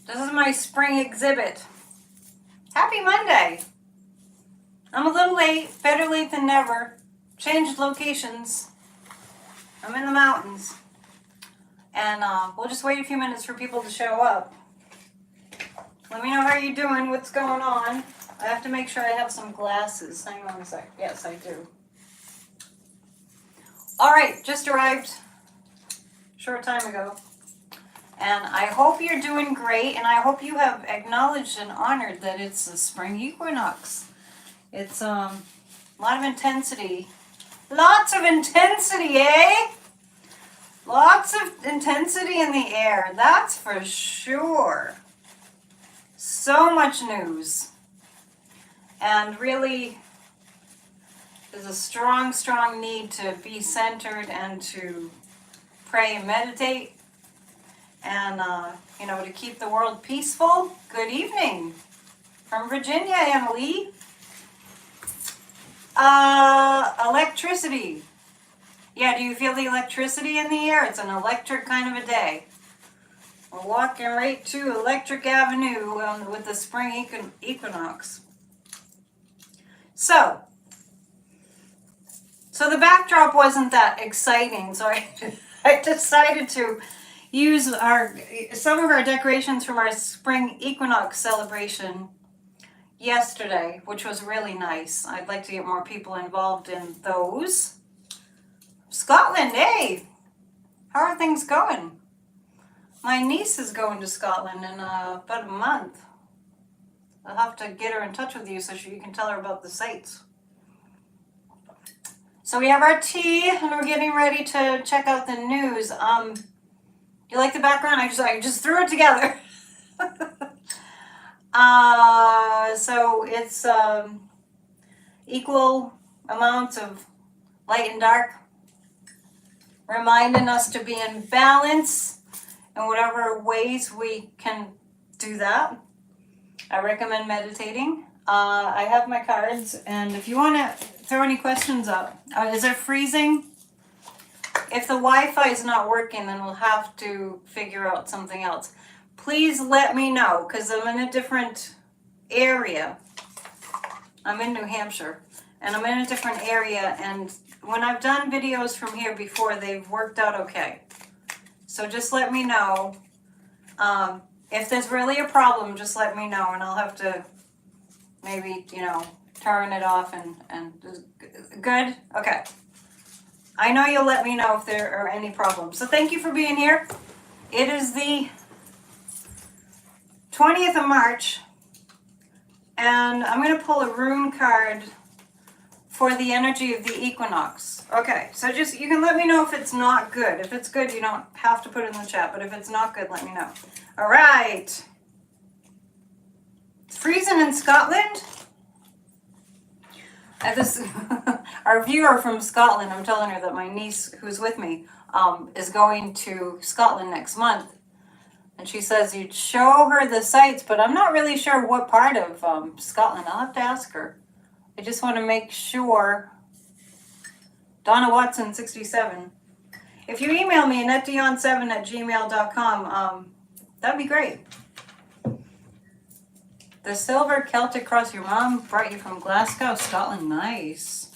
This is my spring exhibit. Happy Monday. I'm a little late, better late than never. Changed locations. I'm in the mountains. And we'll just wait a few minutes for people to show up. Let me know how you're doing, what's going on. I have to make sure I have some glasses. Hang on a sec. Yes, I do. All right, just arrived short time ago. And I hope you're doing great, and I hope you have acknowledged and honored that it's the spring equinox. It's a lot of intensity. Lots of intensity, eh? Lots of intensity in the air, that's for sure. So much news. And really, there's a strong, strong need to be centered and to pray and meditate. And, to keep the world peaceful. Good evening from Virginia, Emily. Electricity. Yeah, do you feel the electricity in the air? It's an electric kind of a day. We're walking right to Electric Avenue with the spring equinox. So the backdrop wasn't that exciting, so I decided to use some of our decorations from our spring equinox celebration yesterday, which was really nice. I'd like to get more people involved in those. Scotland, hey! How are things going? My niece is going to Scotland in about a month. I'll have to get her in touch with you so you can tell her about the sights. So we have our tea, and we're getting ready to check out the news. You like the background? I just threw it together. So it's equal amounts of light and dark, reminding us to be in balance in whatever ways we can do that. I recommend meditating. I have my cards, and if you want to throw any questions up. Is it freezing? If the Wi-Fi is not working, then we'll have to figure out something else. Please let me know, because I'm in a different area. I'm in New Hampshire, and I'm in a different area, and when I've done videos from here before, they've worked out okay. So just let me know. If there's really a problem, just let me know, and I'll have to maybe, turn it off and good? Okay. I know you'll let me know if there are any problems. So thank you for being here. It is the 20th of March, and I'm going to pull a rune card for the energy of the equinox. Okay, so you can let me know if it's not good. If it's good, you don't have to put it in the chat, but if it's not good, let me know. All right. It's freezing in Scotland. Our viewer from Scotland, I'm telling her that my niece, who's with me, is going to Scotland next month. And she says you'd show her the sights, but I'm not really sure what part of Scotland. I'll have to ask her. I just want to make sure. Donna Watson, 67. If you email me, AnnetteDion7@gmail.com, that'd be great. The silver Celtic cross your mom brought you from Glasgow, Scotland. Nice.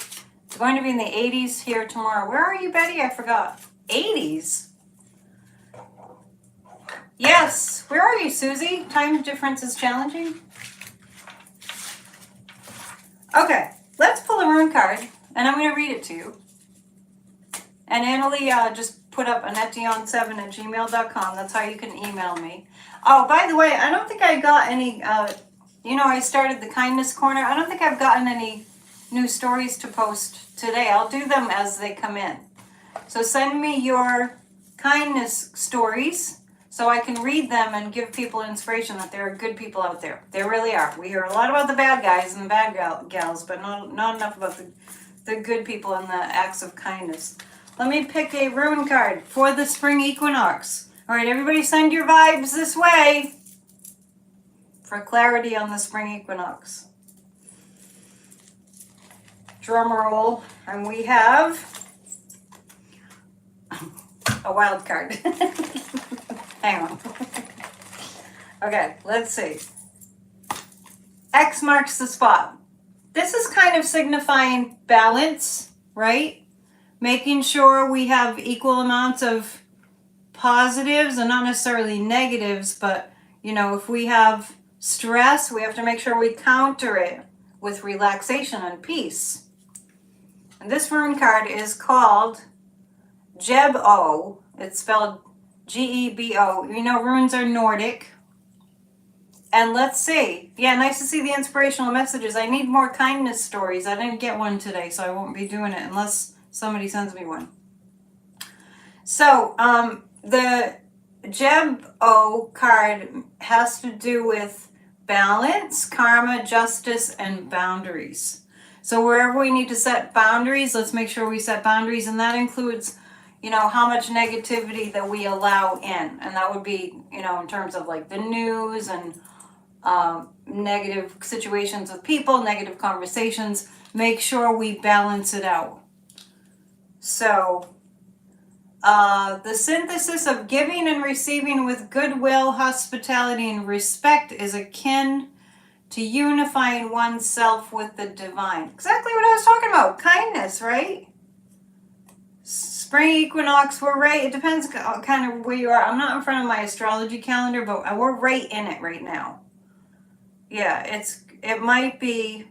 It's going to be in the 80s here tomorrow. Where are you, Betty? I forgot. 80s? Yes. Where are you, Susie? Time difference is challenging. Okay. Let's pull a rune card, and I'm going to read it to you. And Annalie just put up AnnetteDion7@gmail.com. That's how you can email me. Oh, by the way, I don't think I got any... I started the kindness corner. I don't think I've gotten any new stories to post today. I'll do them as they come in. So send me your kindness stories so I can read them and give people inspiration that there are good people out there. There really are. We hear a lot about the bad guys and the bad gals, but not enough about the good people and the acts of kindness. Let me pick a rune card for the spring equinox. All right, everybody send your vibes this way for clarity on the spring equinox. Drum roll, and we have a wild card. Hang on. Okay, let's see. X marks the spot. This is kind of signifying balance, right? Making sure we have equal amounts of positives and not necessarily negatives, but you know, if we have stress, we have to make sure we counter it with relaxation and peace. And this rune card is called Gebo. It's spelled Gebo. You know, runes are Nordic. And let's see. Yeah, nice to see the inspirational messages. I need more kindness stories. I didn't get one today, so I won't be doing it unless somebody sends me one. So, the Gebo card has to do with balance, karma, justice, and boundaries. So wherever we need to set boundaries, let's make sure we set boundaries, and that includes, you know, how much negativity that we allow in. And that would be, you know, in terms of like the news and negative situations with people, negative conversations. Make sure we balance it out. So, the synthesis of giving and receiving with goodwill, hospitality, and respect is akin to unifying oneself with the divine. Exactly what I was talking about. Kindness, right? Spring equinox, we're right. It depends kind of where you are. I'm not in front of my astrology calendar, but we're right in it right now. Yeah, it might be.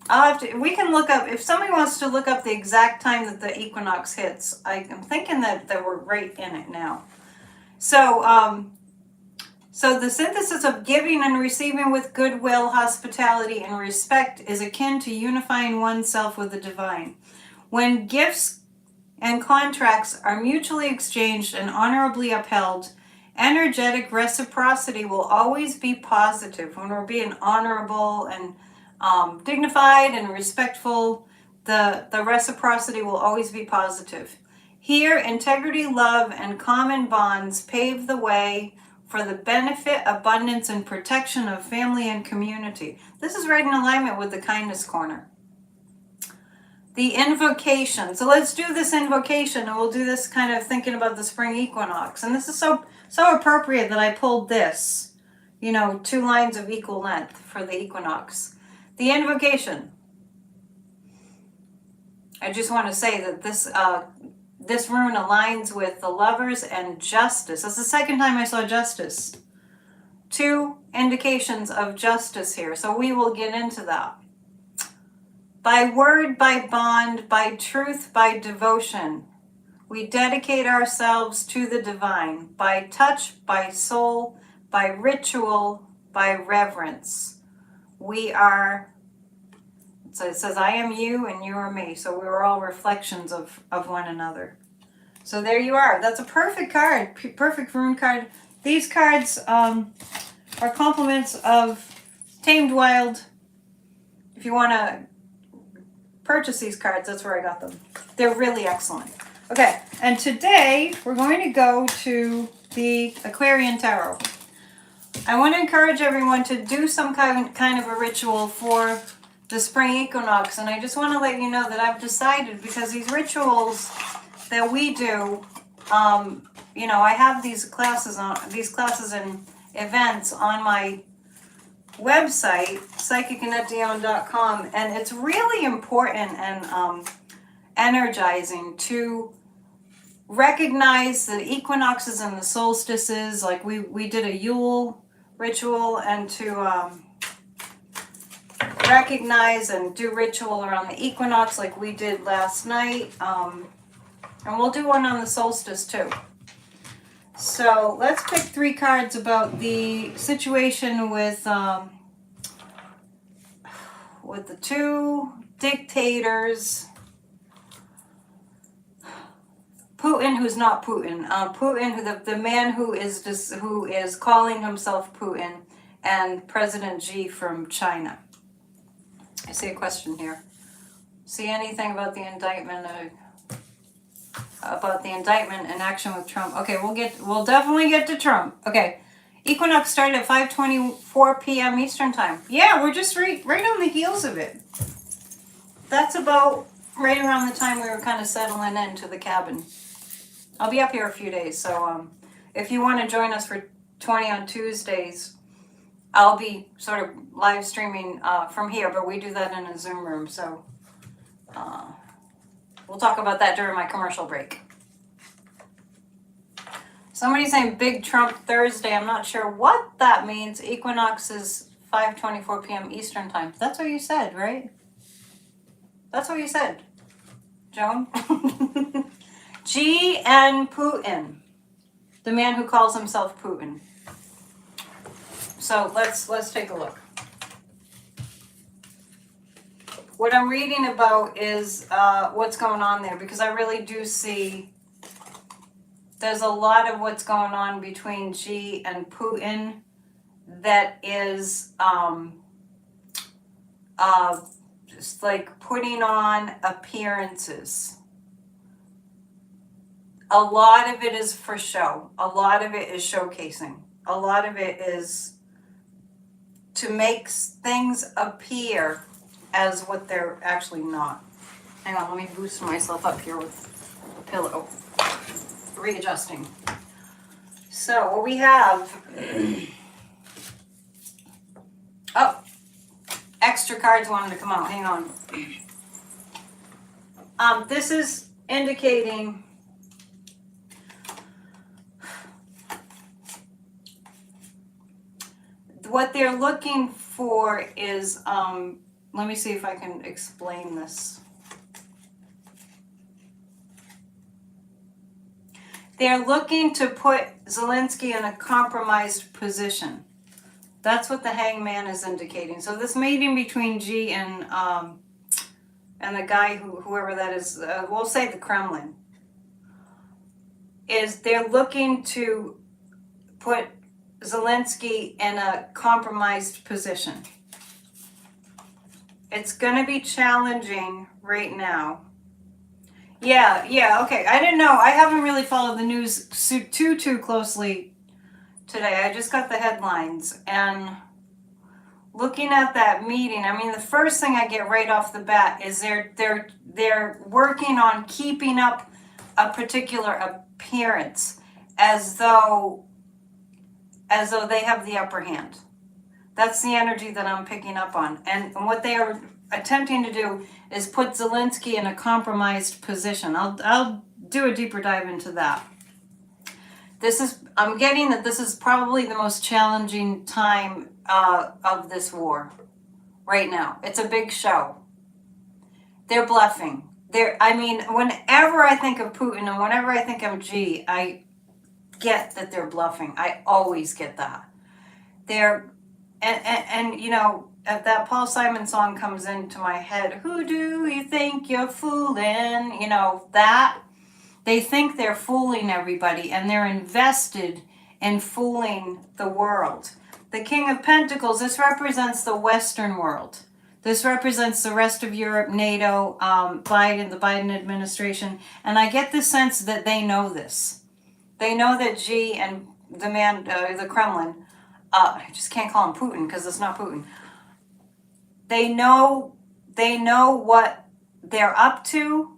We can look up, if somebody wants to look up the exact time that the equinox hits. I'm thinking that we're right in it now. So, so the synthesis of giving and receiving with goodwill, hospitality, and respect is akin to unifying oneself with the divine. When gifts and contracts are mutually exchanged and honorably upheld, energetic reciprocity will always be positive. When we're being honorable and dignified and respectful, the reciprocity will always be positive. Here, integrity, love, and common bonds pave the way for the benefit, abundance, and protection of family and community. This is right in alignment with the kindness corner. The invocation. So let's do this invocation, and we'll do this kind of thinking about the spring equinox. And this is so appropriate that I pulled this, you know, 2 lines of equal length for the equinox. The invocation. I just want to say that this rune aligns with the lovers and justice. That's the second time I saw justice. 2 indications of justice here. So we will get into that. By word, by bond, by truth, by devotion, we dedicate ourselves to the divine. By touch, by soul, by ritual, by reverence. We are, so it says, I am you and you are me. So we're all reflections of one another. So there you are. That's a perfect card, perfect rune card. These cards are compliments of Tamed Wild. If you want to purchase these cards, that's where I got them. They're really excellent. Okay, and today we're going to go to the Aquarian Tarot. I want to encourage everyone to do some kind of a ritual for the spring equinox, and I just want to let you know that I've decided, because these rituals that we do, you know, I have these classes and events on my website, psychicandetdion.com, and it's really important and energizing to recognize the equinoxes and the solstices. Like we did a Yule ritual, and to recognize and do ritual around the equinox like we did last night, and we'll do one on the solstice too. So let's pick 3 cards about the situation with the 2 dictators. Putin, who's not Putin. Putin, the man who is calling himself Putin, and President Xi from China. I see a question here. See anything about the indictment? About the indictment and action with Trump. Okay, we'll definitely get to Trump. Okay, equinox started at 5:24 p.m. Eastern time. Yeah, we're just right on the heels of it. That's about right around the time we were kind of settling into the cabin. I'll be up here a few days, so if you want to join us for 20 on Tuesdays, I'll be sort of live streaming from here, but we do that in a Zoom room. So we'll talk about that during my commercial break. Somebody's saying Big Trump Thursday. I'm not sure what that means. Equinox is 5:24 p.m. Eastern time. That's what you said, right? That's what you said, Joan. G and Putin, the man who calls himself Putin. So let's take a look. What I'm reading about is what's going on there, because I really do see there's a lot of what's going on between Xi and Putin that is just like putting on appearances. A lot of it is for show. A lot of it is showcasing. A lot of it is to make things appear as what they're actually not. Hang on, let me boost myself up here with a pillow. Readjusting. So what we have, oh, extra cards wanted to come out. Hang on. This is indicating what they're looking for is, let me see if I can explain this. They're looking to put Zelensky in a compromised position. That's what the hangman is indicating. So this meeting between Xi and the guy, whoever that is, we'll say the Kremlin, is they're looking to put Zelensky in a compromised position. It's going to be challenging right now. Yeah, okay. I didn't know. I haven't really followed the news too closely today. I just got the headlines. And looking at that meeting, I mean, the first thing I get right off the bat is they're working on keeping up a particular appearance as though they have the upper hand. That's the energy that I'm picking up on. And what they are attempting to do is put Zelensky in a compromised position. I'll do a deeper dive into that. I'm getting that this is probably the most challenging time of this war right now. It's a big show. They're bluffing. Whenever I think of Putin and whenever I think of Xi, I get that they're bluffing. I always get that. And you know, if that Paul Simon song comes into my head, who do you think you're fooling? You know, that they think they're fooling everybody and they're invested in fooling the world. The King of Pentacles, this represents the Western world. This represents the rest of Europe, NATO, the Biden administration. And I get the sense that they know this. They know that Xi and the Kremlin, I just can't call him Putin because it's not Putin. They know what they're up to,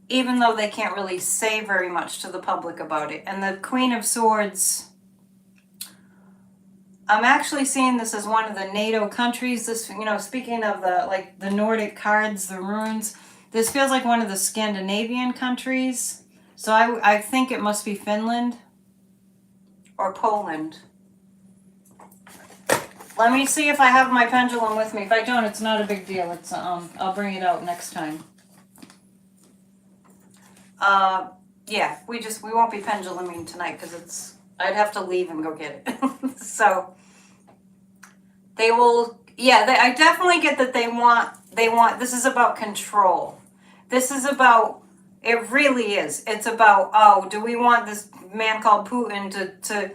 even though they can't really say very much to the public about it. And the Queen of Swords, I'm actually seeing this as one of the NATO countries. This, you know, speaking of the Nordic cards, the runes, this feels like one of the Scandinavian countries. So I think it must be Finland or Poland. Let me see if I have my pendulum with me. If I don't, it's not a big deal. It's I'll bring it out next time. Yeah, we won't be penduluming tonight because I'd have to leave and go get it. So they will. Yeah, I definitely get that they want. This is about control. This is about. It really is. It's about. Oh, do we want this man called Putin to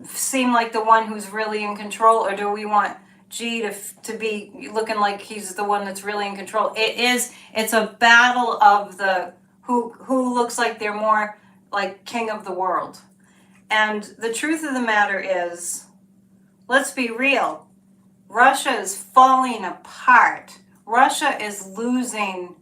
seem like the one who's really in control, or do we want Xi to be looking like he's the one that's really in control? It's a battle of the who looks like they're more like king of the world. And the truth of the matter is, let's be real, Russia is falling apart. Russia is losing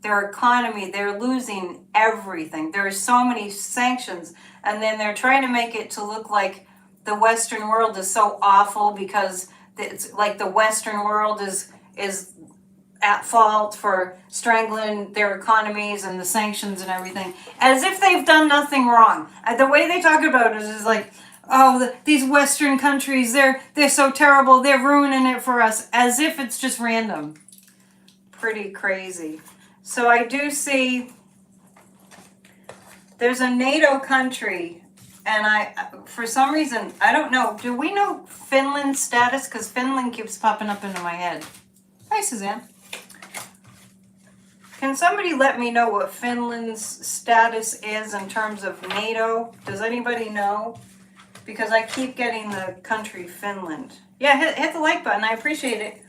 their economy. They're losing everything. There are so many sanctions, and then they're trying to make it to look like the Western world is so awful because it's like the Western world is at fault for strangling their economies and the sanctions and everything, as if they've done nothing wrong. The way they talk about it is like, oh, these Western countries, they're so terrible, they're ruining it for us, as if it's just random. Pretty crazy. So I do see there's a NATO country, and for some reason, I don't know, do we know Finland's status? Because Finland keeps popping up into my head. Hi, Suzanne. Can somebody let me know what Finland's status is in terms of NATO? Does anybody know? Because I keep getting the country Finland. Yeah, hit the like button. I appreciate it.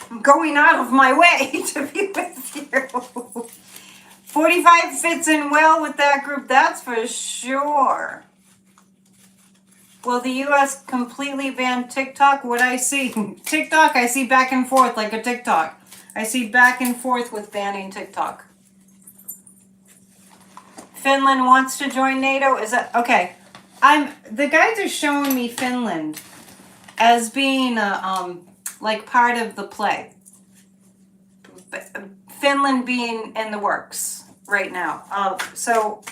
I'm going out of my way to be with you. 45 fits in well with that group, that's for sure. Will the U.S. completely ban TikTok? What I see, TikTok, I see back and forth like a TikTok. I see back and forth with banning TikTok. Finland wants to join NATO? Is that okay? The guys are showing me Finland as being like part of the play. Finland being in the works right now. So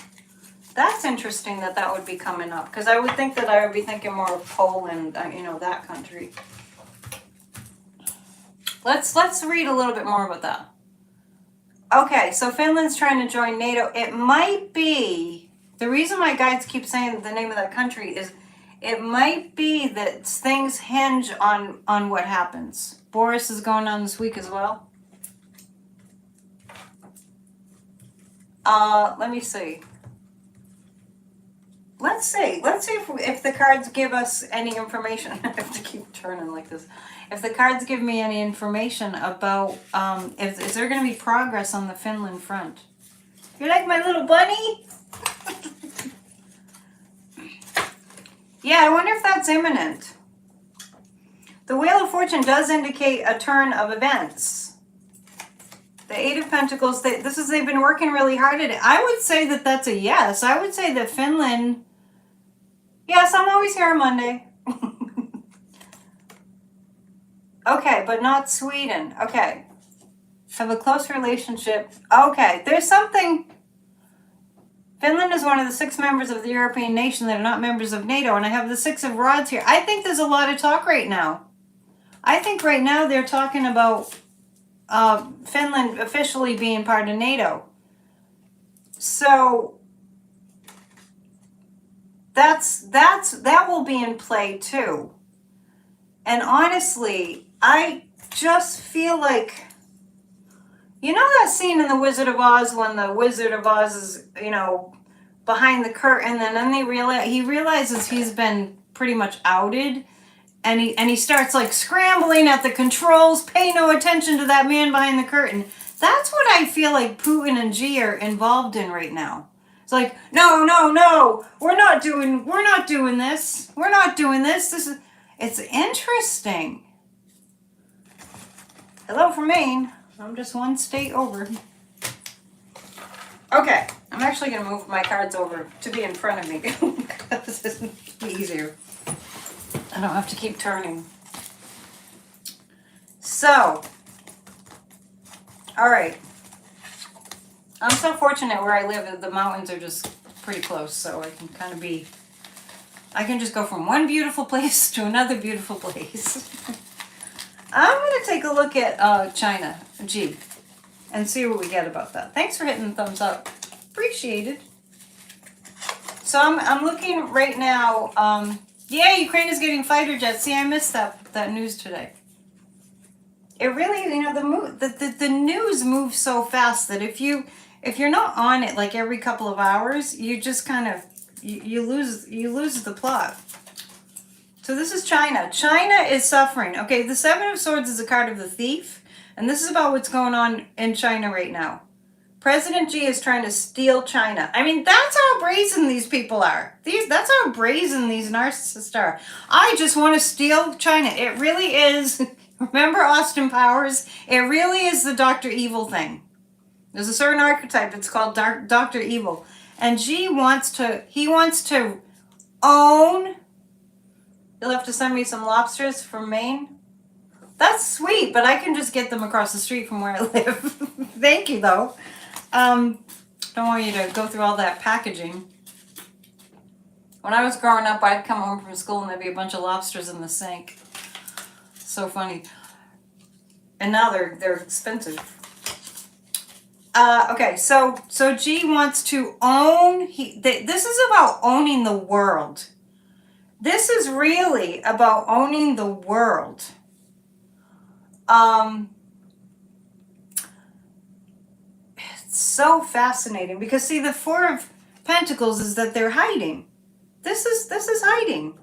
that's interesting that would be coming up, because I would think that I would be thinking more of Poland, that country. Let's read a little bit more about that. Okay, so Finland's trying to join NATO. It might be, the reason my guides keep saying the name of that country is it might be that things hinge on what happens. Boris is going on this week as well. Let me see. Let's see if the cards give us any information. I have to keep turning like this. If the cards give me any information about, is there going to be progress on the Finland front? You like my little bunny? Yeah, I wonder if that's imminent. The Wheel of Fortune does indicate a turn of events. The Eight of Pentacles, they've been working really hard at it. I would say that that's a yes. I would say that Finland, yes, I'm always here on Monday. Okay, but not Sweden. Okay. Have a close relationship. Okay, there's something. Finland is one of the 6 members of the European nation that are not members of NATO, and I have the 6 of Rods here. I think there's a lot of talk right now. I think right now they're talking about Finland officially being part of NATO. So that will be in play too. And honestly, I just feel like, that scene in The Wizard of Oz when the Wizard of Oz is, behind the curtain, and then he realizes he's been pretty much outed, and he starts like scrambling at the controls, pay no attention to that man behind the curtain. That's what I feel like Putin and Xi are involved in right now. It's like, no, we're not doing this. We're not doing this. It's interesting. Hello from Maine. I'm just one state over. Okay, I'm actually going to move my cards over to be in front of me. This is easier. I don't have to keep turning. So, all right. I'm so fortunate where I live. The mountains are just pretty close, so I can just go from one beautiful place to another beautiful place. I'm going to take a look at China, G, and see what we get about that. Thanks for hitting the thumbs up. Appreciate it. So I'm looking right now. Yeah, Ukraine is getting fighter jets. See, I missed that news today. It really, the news moves so fast that if you're not on it like every couple of hours, you just kind of you lose the plot. So this is China. China is suffering. Okay, the Seven of Swords is a card of the thief, and this is about what's going on in China right now. President Xi is trying to steal China. I mean, that's how brazen these people are. That's how brazen these narcissists are. I just want to steal China. It really is Remember Austin Powers? It really is the Dr. Evil thing. There's a certain archetype. It's called Dr. Evil. And he wants to own. You'll have to send me some lobsters from Maine. That's sweet, but I can just get them across the street from where I live. Thank you, though. Don't want you to go through all that packaging. When I was growing up, I'd come home from school and there'd be a bunch of lobsters in the sink. So funny. And now they're expensive. Okay, so G wants to own. This is about owning the world. This is really about owning the world. It's so fascinating because see, the Four of Pentacles is that they're hiding. This is hiding.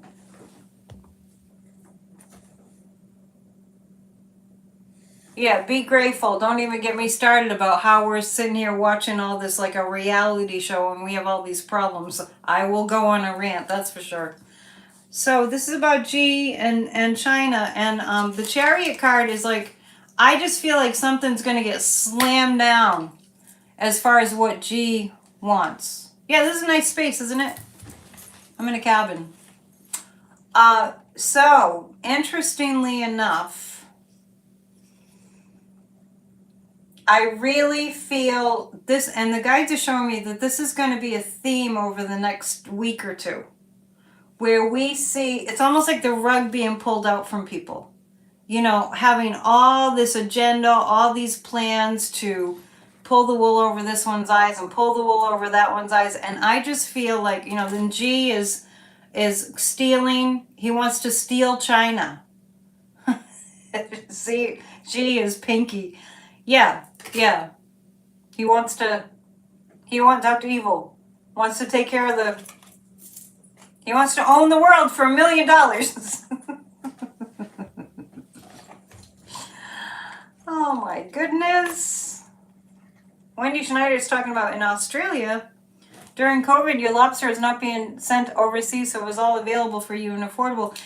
Yeah, be grateful. Don't even get me started about how we're sitting here watching all this like a reality show and we have all these problems. I will go on a rant, that's for sure. So this is about G and China, and the Chariot card is like, I just feel like something's going to get slammed down as far as what G wants. Yeah, this is a nice space, isn't it? I'm in a cabin. So, interestingly enough, I really feel this, and the guides are showing me that this is going to be a theme over the next week or two, where we see, it's almost like the rug being pulled out from people. You know, having all this agenda, all these plans to pull the wool over this one's eyes and pull the wool over that one's eyes. And I just feel like, you know, then G is stealing. He wants to steal China. See, G is pinky. Yeah. He wants Dr. Evil. Wants to take care of he wants to own the world for $1 million. Oh my goodness. Wendy Schneider is talking about in Australia, during COVID, your lobster is not being sent overseas, so it was all available for you and affordable.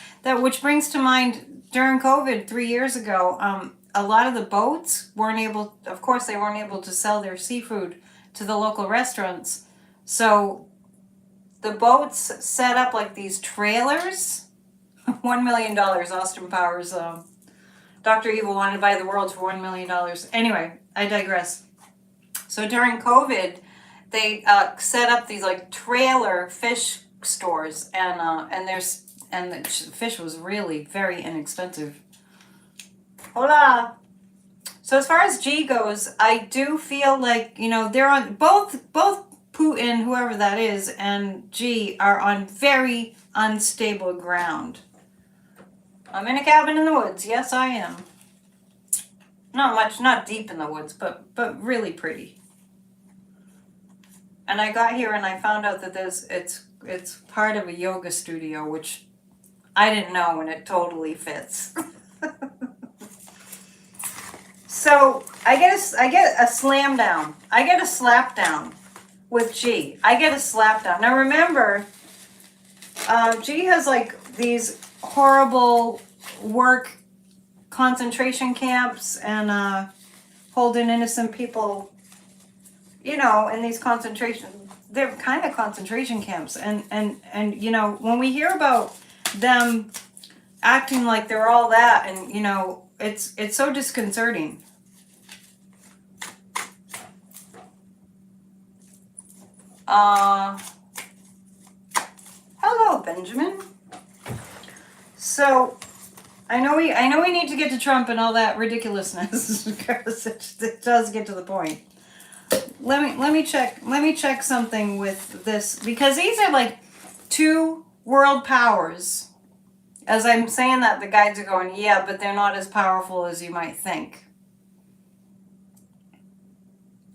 Which brings to mind, during COVID 3 years ago, a lot of the boats weren't able to sell their seafood to the local restaurants. So the boats set up like these trailers. $1 million, Austin Powers. Dr. Evil wanted to buy the world for $1 million. Anyway, I digress. So during COVID, they set up these like trailer fish stores, and the fish was really very inexpensive. Hola. So as far as G goes, I do feel like, you know, they're on both Putin, whoever that is, and G are on very unstable ground. I'm in a cabin in the woods. Yes, I am. Not deep in the woods, but really pretty. And I got here and I found out that it's part of a yoga studio, which I didn't know, and it totally fits. So I get a slam down. I get a slap down with G. I get a slap down. Now remember, G has like these horrible work concentration camps and holding innocent people, you know, in these they're kind of concentration camps. And you know, when we hear about them acting like they're all that, and you know, it's so disconcerting. Hello, Benjamin. So I know we need to get to Trump and all that ridiculousness because it does get to the point. Let me check something with this, because these are like two world powers. As I'm saying that, the guides are going, yeah, but they're not as powerful as you might think.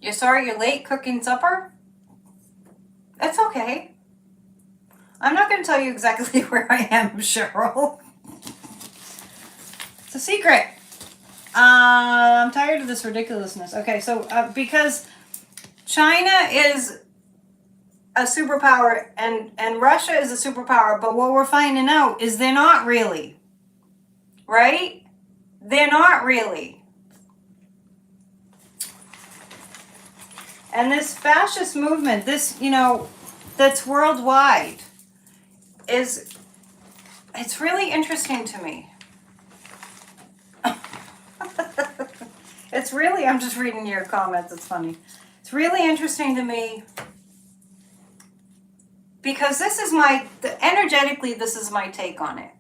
You're sorry you're late cooking supper? That's okay. I'm not going to tell you exactly where I am, Cheryl. It's a secret. I'm tired of this ridiculousness. Okay, so because China is a superpower and Russia is a superpower, but what we're finding out is they're not really. Right? They're not really. And this fascist movement, this, you know, that's worldwide, it's really interesting to me. It's really, I'm just reading your comments, it's funny. It's really interesting to me because this is energetically, this is my take on it.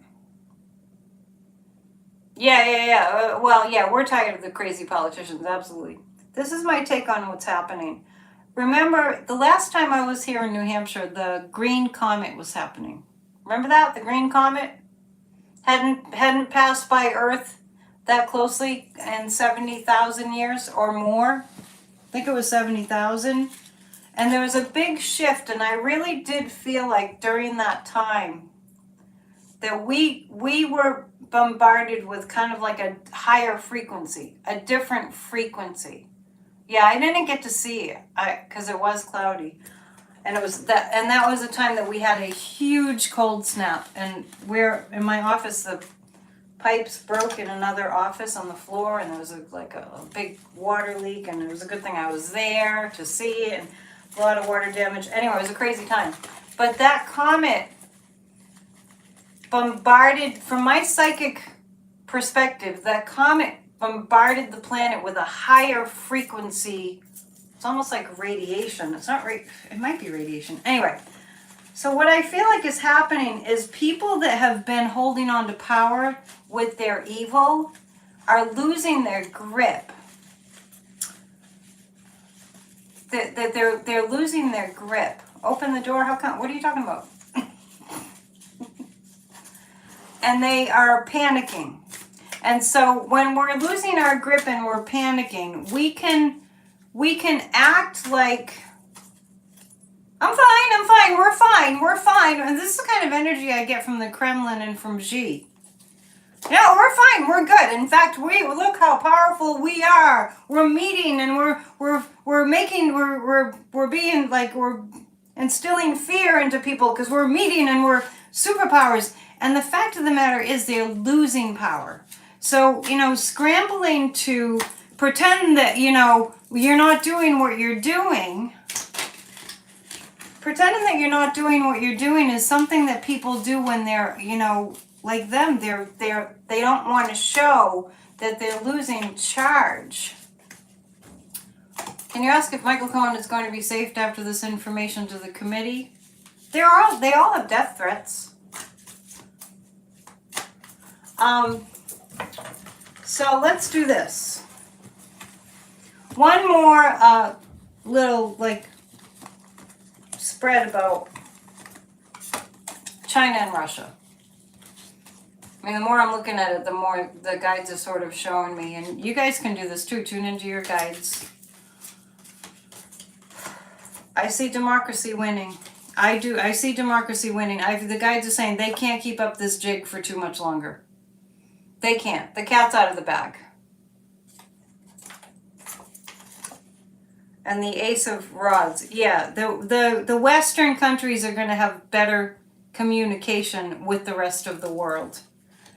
Yeah. Well, yeah, we're tired of the crazy politicians, absolutely. This is my take on what's happening. Remember, the last time I was here in New Hampshire, the green comet was happening. Remember that? The green comet hadn't passed by Earth that closely in 70,000 years or more. I think it was 70,000. And there was a big shift, and I really did feel like during that time that we were bombarded with kind of like a higher frequency, a different frequency. Yeah, I didn't get to see it because it was cloudy. And that was a time that we had a huge cold snap, and we're in my office, the pipes broke in another office on the floor, and there was a big water leak, and it was a good thing I was there to see it, and a lot of water damage. Anyway, it was a crazy time. But that comet bombarded, from my psychic perspective, that comet bombarded the planet with a higher frequency. It's almost like radiation. It's not it might be radiation. Anyway, so what I feel like is happening is people that have been holding on to power with their evil are losing their grip. They're losing their grip. Open the door. How come? What are you talking about? And they are panicking. And so when we're losing our grip and we're panicking, we can act like, I'm fine, we're fine. And this is the kind of energy I get from the Kremlin and from Xi. No, we're fine, we're good. In fact, look how powerful we are. We're meeting and we're instilling fear into people because we're meeting and we're superpowers. And the fact of the matter is they're losing power. So, scrambling to pretend that, you're not doing what you're doing. Pretending that you're not doing what you're doing is something that people do when they're, like them. They don't want to show that they're losing charge. Can you ask if Michael Cohen is going to be saved after this information to the committee? They all have death threats. So let's do this. One more little spread about China and Russia. I mean, the more I'm looking at it, the more the guides are sort of showing me, and you guys can do this too. Tune into your guides. I see democracy winning. I do. I see democracy winning. The guides are saying they can't keep up this jig for too much longer. They can't. The cat's out of the bag. And the Ace of Rods. Yeah, the Western countries are going to have better communication with the rest of the world.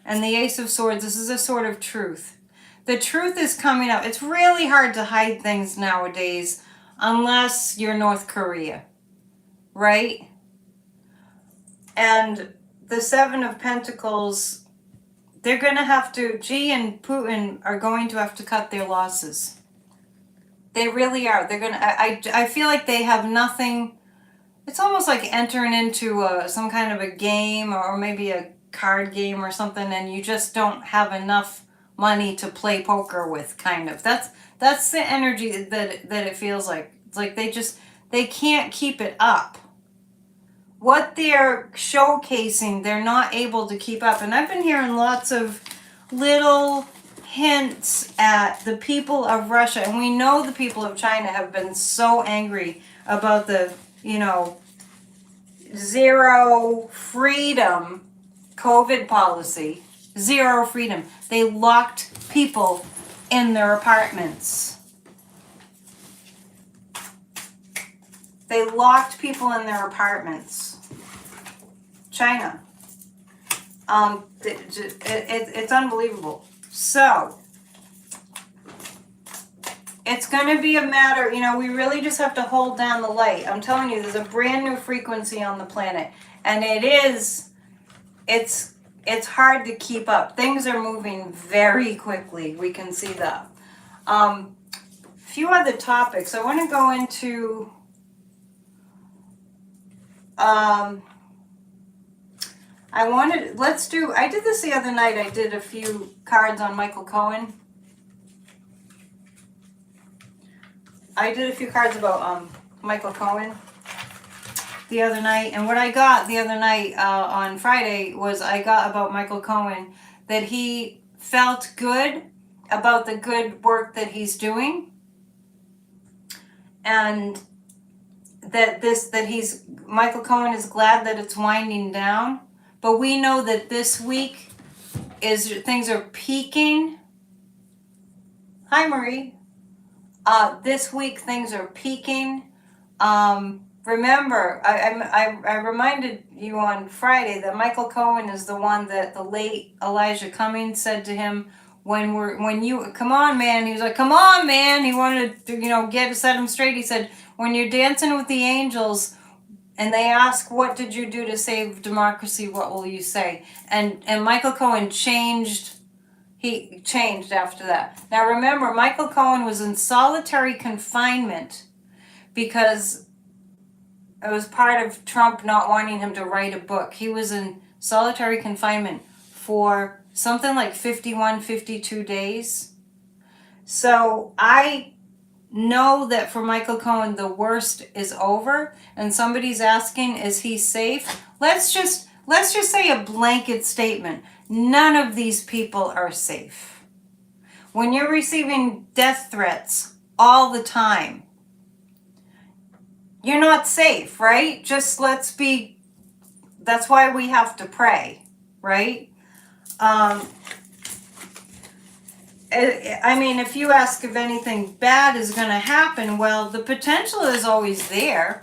And the Ace of Swords, this is a sword of truth. The truth is coming out. It's really hard to hide things nowadays unless you're North Korea, right? And the Seven of Pentacles, they're going to have to, Xi and Putin are going to have to cut their losses. They really are. They're going to, I feel like they have nothing. It's almost like entering into some kind of a game or maybe a card game or something, and you just don't have enough money to play poker with, kind of. That's the energy that it feels like. It's like they can't keep it up. What they're showcasing, they're not able to keep up. And I've been hearing lots of little hints at the people of Russia. And we know the people of China have been so angry about the, zero freedom COVID policy. Zero freedom. They locked people in their apartments. They locked people in their apartments. China. It's unbelievable. So it's going to be a matter, you know, we really just have to hold down the light. I'm telling you, there's a brand new frequency on the planet, and it's hard to keep up. Things are moving very quickly. We can see that. A few other topics. I want to go into I did this the other night. I did a few cards on Michael Cohen. I did a few cards about Michael Cohen the other night, and what I got the other night on Friday was I got about Michael Cohen that he felt good about the good work that he's doing, and that Michael Cohen is glad that it's winding down, but we know that this week things are peaking. Hi, Marie. This week things are peaking. Remember, I reminded you on Friday that Michael Cohen is the one that the late Elijah Cummings said to him when you come on, man. He was like, come on, man. He wanted to set him straight. He said, when you're dancing with the angels and they ask, what did you do to save democracy? What will you say? And Michael Cohen changed. He changed after that. Now remember, Michael Cohen was in solitary confinement because it was part of Trump not wanting him to write a book. He was in solitary confinement for something like 51, 52 days. So I know that for Michael Cohen, the worst is over. And somebody's asking, is he safe? Let's just say a blanket statement. None of these people are safe. When you're receiving death threats all the time, you're not safe, right? That's why we have to pray, right? I mean, if you ask if anything bad is going to happen, well, the potential is always there.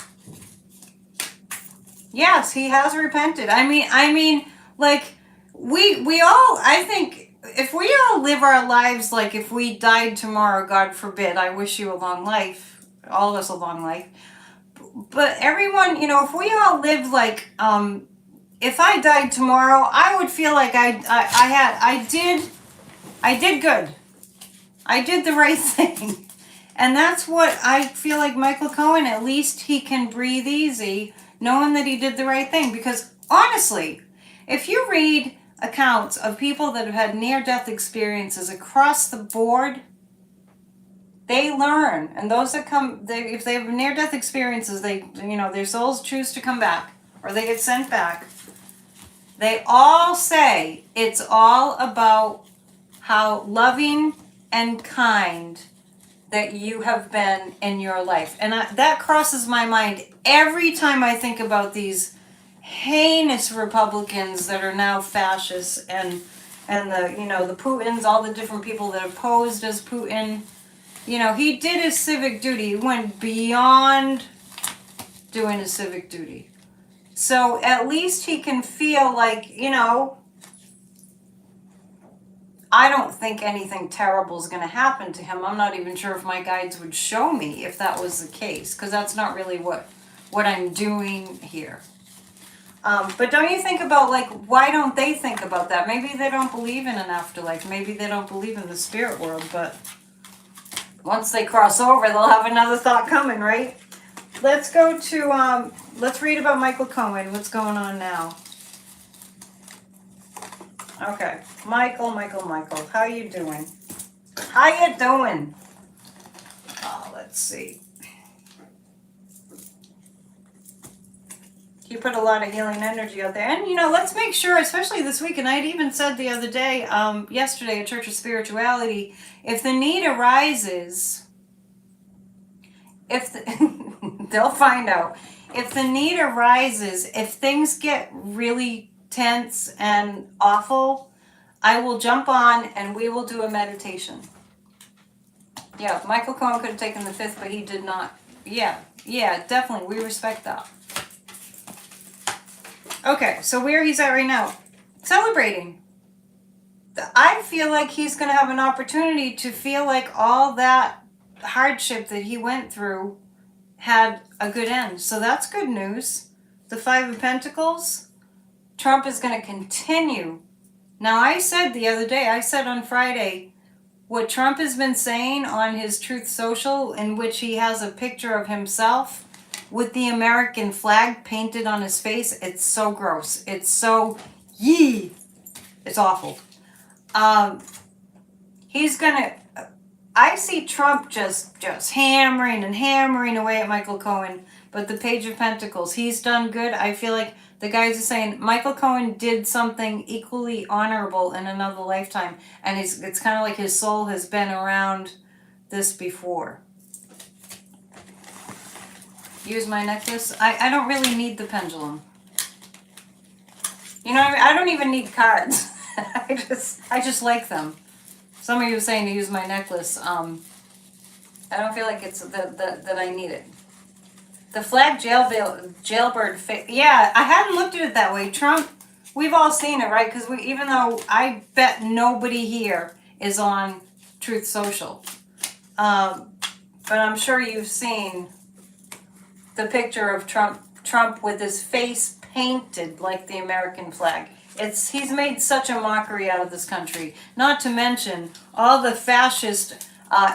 Yes, he has repented. I mean, like, we all, I think, if we all live our lives like if we died tomorrow, God forbid, I wish you a long life, all of us a long life. But everyone, if we all lived like, if I died tomorrow, I would feel like I did good. I did the right thing. And that's what I feel like Michael Cohen, at least he can breathe easy knowing that he did the right thing. Because honestly, if you read accounts of people that have had near-death experiences across the board, they learn. And those that if they have near-death experiences, their souls choose to come back or they get sent back. They all say it's all about how loving and kind that you have been in your life. And that crosses my mind every time I think about these heinous Republicans that are now fascists and the Putins, all the different people that have posed as Putin. He did his civic duty. He went beyond doing his civic duty. So at least he can feel like, I don't think anything terrible is going to happen to him. I'm not even sure if my guides would show me if that was the case, because that's not really what I'm doing here. But don't you think about, like, why don't they think about that? Maybe they don't believe in an afterlife. Maybe they don't believe in the spirit world, but once they cross over, they'll have another thought coming, right? Let's go to, let's read about Michael Cohen. What's going on now? Okay, Michael, how you doing? How you doing? Oh, let's see. You put a lot of healing energy out there. And, let's make sure, especially this week, and I'd even said the other day, yesterday at Church of Spirituality, if the need arises, they'll find out. If the need arises, if things get really tense and awful, I will jump on and we will do a meditation. Yeah, Michael Cohen could have taken the 5th, but he did not. Yeah, definitely. We respect that. Okay, so where he's at right now, celebrating. I feel like he's going to have an opportunity to feel like all that hardship that he went through had a good end. So that's good news. The Five of Pentacles, Trump is going to continue. Now, I said the other day, I said on Friday, what Trump has been saying on his Truth Social, in which he has a picture of himself with the American flag painted on his face, it's so gross. It's so yee. It's awful. He's gonna. I see Trump just hammering and hammering away at Michael Cohen, but the Page of Pentacles, he's done good. I feel like the guys are saying Michael Cohen did something equally honorable in another lifetime, and it's kind of like his soul has been around this before. Use my necklace. I don't really need the pendulum. You know what I mean? I don't even need cards. I just like them. Some of you are saying to use my necklace. I don't feel like it's that I need it. The flag jailbird. Yeah, I hadn't looked at it that way. Trump, we've all seen it, right? Because even though I bet nobody here is on Truth Social, but I'm sure you've seen the picture of Trump with his face painted like the American flag. He's made such a mockery out of this country. Not to mention all the fascist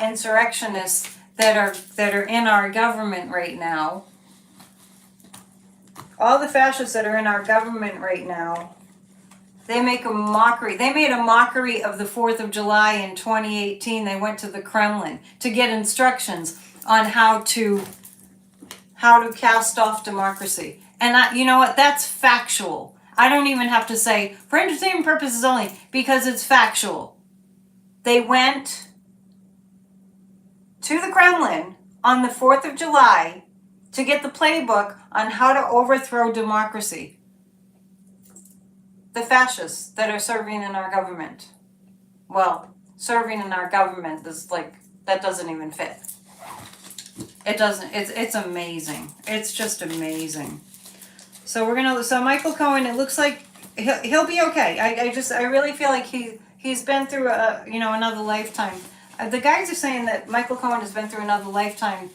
insurrectionists that are in our government right now. All the fascists that are in our government right now, they make a mockery. They made a mockery of the 4th of July in 2018. They went to the Kremlin to get instructions on how to cast off democracy. And you know what? That's factual. I don't even have to say, for entertainment purposes only, because it's factual. They went to the Kremlin on the 4th of July to get the playbook on how to overthrow democracy. The fascists that are serving in our government. Well, serving in our government is like, that doesn't even fit. It doesn't, it's amazing. It's just amazing. So so Michael Cohen, it looks like he'll be okay. I really feel like he's been through another lifetime. The guys are saying that Michael Cohen has been through another lifetime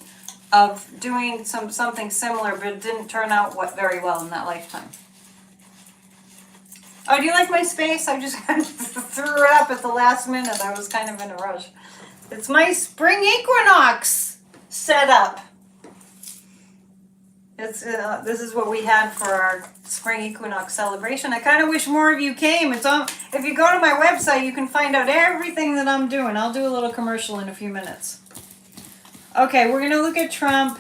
of doing something similar, but it didn't turn out very well in that lifetime. Oh, do you like my space? I just kind of threw it up at the last minute. I was kind of in a rush. It's my spring equinox setup. This is what we had for our spring equinox celebration. I kind of wish more of you came. If you go to my website, you can find out everything that I'm doing. I'll do a little commercial in a few minutes. Okay, we're going to look at Trump.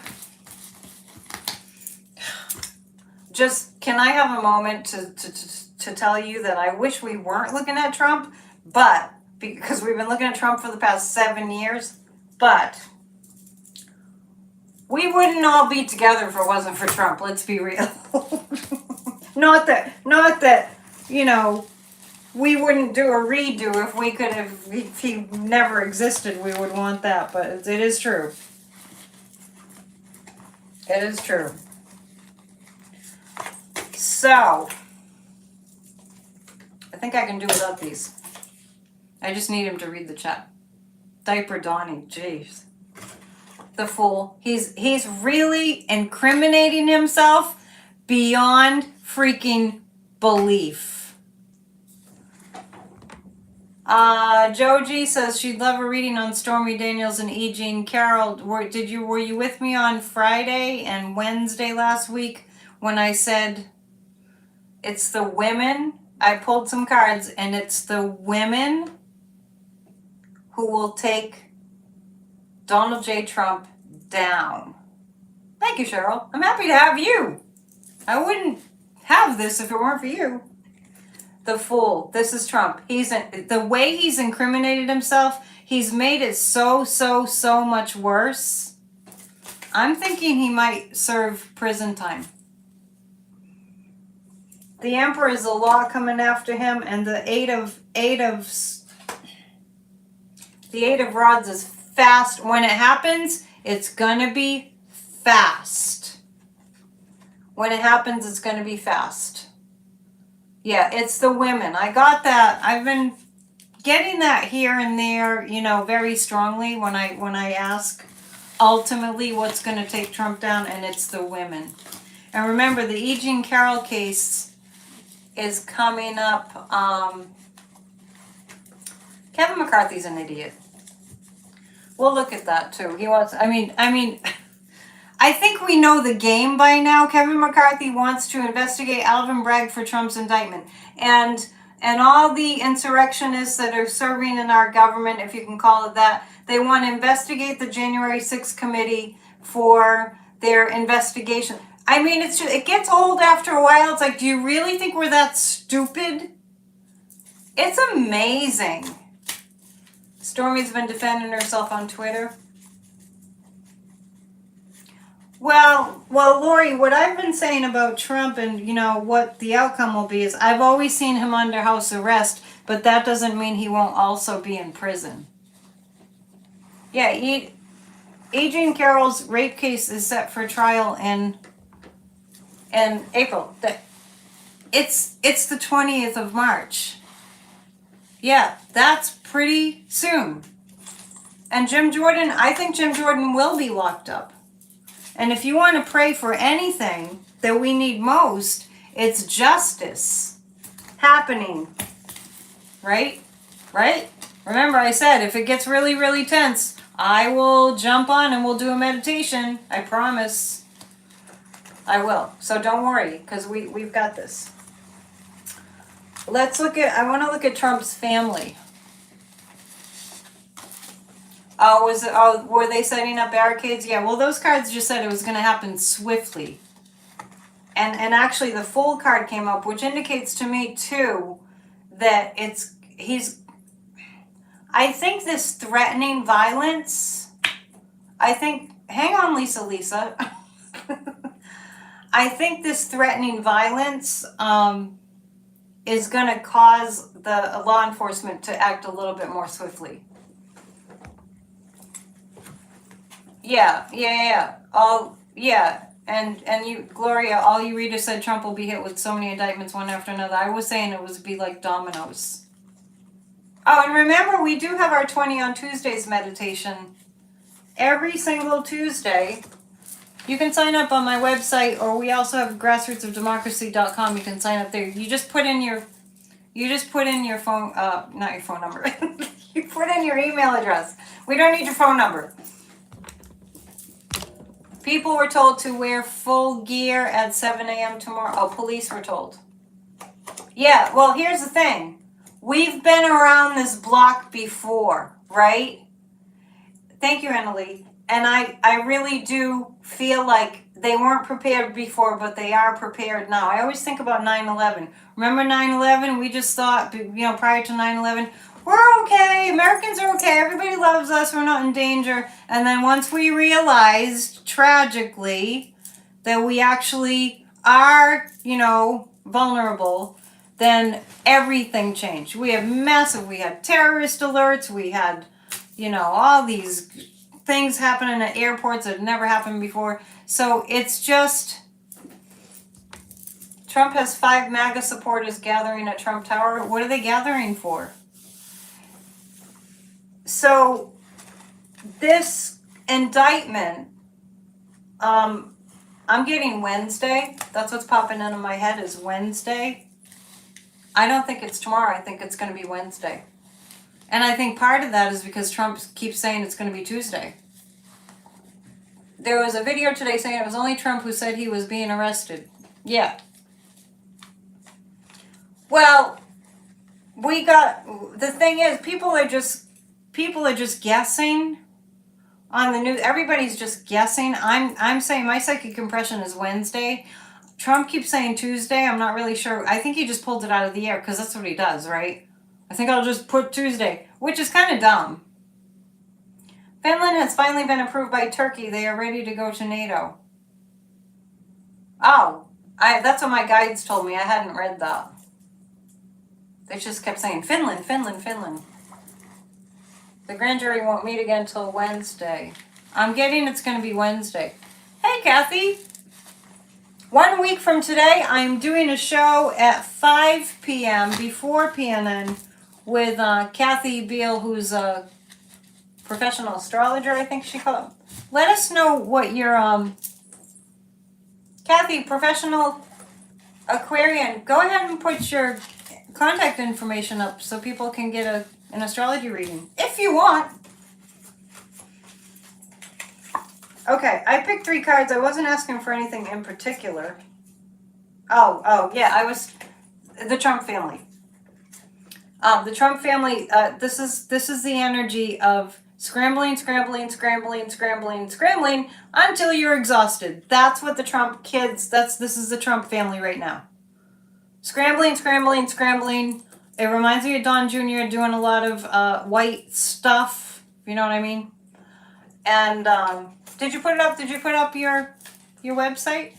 Just, can I have a moment to tell you that I wish we weren't looking at Trump, but, because we've been looking at Trump for the past 7 years, but we wouldn't all be together if it wasn't for Trump, let's be real. Not that, we wouldn't do a redo if he never existed, we would want that, but it is true. It is true. So, I think I can do without these. I just need him to read the chat. Diaper Donnie, jeez. The fool. He's really incriminating himself beyond freaking belief. Joji says she'd love a reading on Stormy Daniels and E. Jean Carroll. Were you with me on Friday and Wednesday last week when I said it's the women? I pulled some cards, and it's the women who will take Donald J. Trump down. Thank you, Cheryl. I'm happy to have you. I wouldn't have this if it weren't for you. The fool. This is Trump. The way he's incriminated himself, he's made it so much worse. I'm thinking he might serve prison time. The Emperor is a law coming after him, and the Eight of Rods is fast. When it happens, it's gonna be fast. When it happens, it's gonna be fast. Yeah, it's the women. I got that. I've been getting that here and there, you know, very strongly when I ask ultimately what's going to take Trump down, and it's the women. And remember, the E. Jean Carroll case is coming up. Kevin McCarthy's an idiot. We'll look at that too. He wants, I mean, I think we know the game by now. Kevin McCarthy wants to investigate Alvin Bragg for Trump's indictment. And all the insurrectionists that are serving in our government, if you can call it that, they want to investigate the January 6th committee for their investigation. I mean, it's just, it gets old after a while. It's like, do you really think we're that stupid? It's amazing. Stormy's been defending herself on Twitter. Well, Lori, what I've been saying about Trump and, you know, what the outcome will be is I've always seen him under house arrest, but that doesn't mean he won't also be in prison. Yeah, E. Jean Carroll's rape case is set for trial in April. It's the 20th of March. Yeah, that's pretty soon. And Jim Jordan, I think Jim Jordan will be locked up. And if you want to pray for anything that we need most, it's justice happening. Right? Right? Remember, I said if it gets really, really tense, I will jump on and we'll do a meditation. I promise. I will. So don't worry, because we've got this. Let's look at, I want to look at Trump's family. Oh, were they setting up barricades? Yeah, well, those cards just said it was going to happen swiftly. And actually the full card came up, which indicates to me, too, that I think this threatening violence, hang on, Lisa. I think this threatening violence is going to cause the law enforcement to act a little bit more swiftly. Yeah. And you, Gloria, all you readers said Trump will be hit with so many indictments one after another. I was saying it would be like dominoes. Oh, and remember, we do have our 20 on Tuesdays meditation every single Tuesday. You can sign up on my website, or we also have grassrootsofdemocracy.com. You can sign up there. You just put in your phone, not your phone number. You put in your email address. We don't need your phone number. People were told to wear full gear at 7 a.m. tomorrow. Oh, police were told. Yeah, well, here's the thing. We've been around this block before, right? Thank you, Annalie. And I really do feel like they weren't prepared before, but they are prepared now. I always think about 9/11. Remember 9/11? We just thought, prior to 9/11, we're okay. Americans are okay. Everybody loves us. We're not in danger. And then once we realized, tragically, that we actually are, vulnerable, then everything changed. We had terrorist alerts. We had, all these things happening at airports that had never happened before. So it's just, Trump has 5 MAGA supporters gathering at Trump Tower. What are they gathering for? So this indictment, I'm getting Wednesday. That's what's popping into my head is Wednesday. I don't think it's tomorrow. I think it's going to be Wednesday. And I think part of that is because Trump keeps saying it's going to be Tuesday. There was a video today saying it was only Trump who said he was being arrested. Yeah. Well, the thing is, people are just guessing on the news. Everybody's just guessing. I'm saying my psychic impression is Wednesday. Trump keeps saying Tuesday. I'm not really sure. I think he just pulled it out of the air because that's what he does, right? I think I'll just put Tuesday, which is kind of dumb. Finland has finally been approved by Turkey. They are ready to go to NATO. Oh, that's what my guides told me. I hadn't read that. They just kept saying Finland, Finland, Finland. The grand jury won't meet again until Wednesday. I'm getting it's going to be Wednesday. Hey, Kathy. 1 week from today, I'm doing a show at 5 p.m. before PNN with Kathy Beal, who's a professional astrologer, I think she called. Let us know what your Kathy, professional Aquarian. Go ahead and put your contact information up so people can get an astrology reading if you want. Okay, I picked 3 cards. I wasn't asking for anything in particular. Oh, yeah, I was the Trump family. The Trump family. This is the energy of scrambling until you're exhausted. That's what the Trump kids. This is the Trump family right now. Scrambling. It reminds me of Don Jr. doing a lot of white stuff. You know what I mean? And did you put it up? Did you put up your website?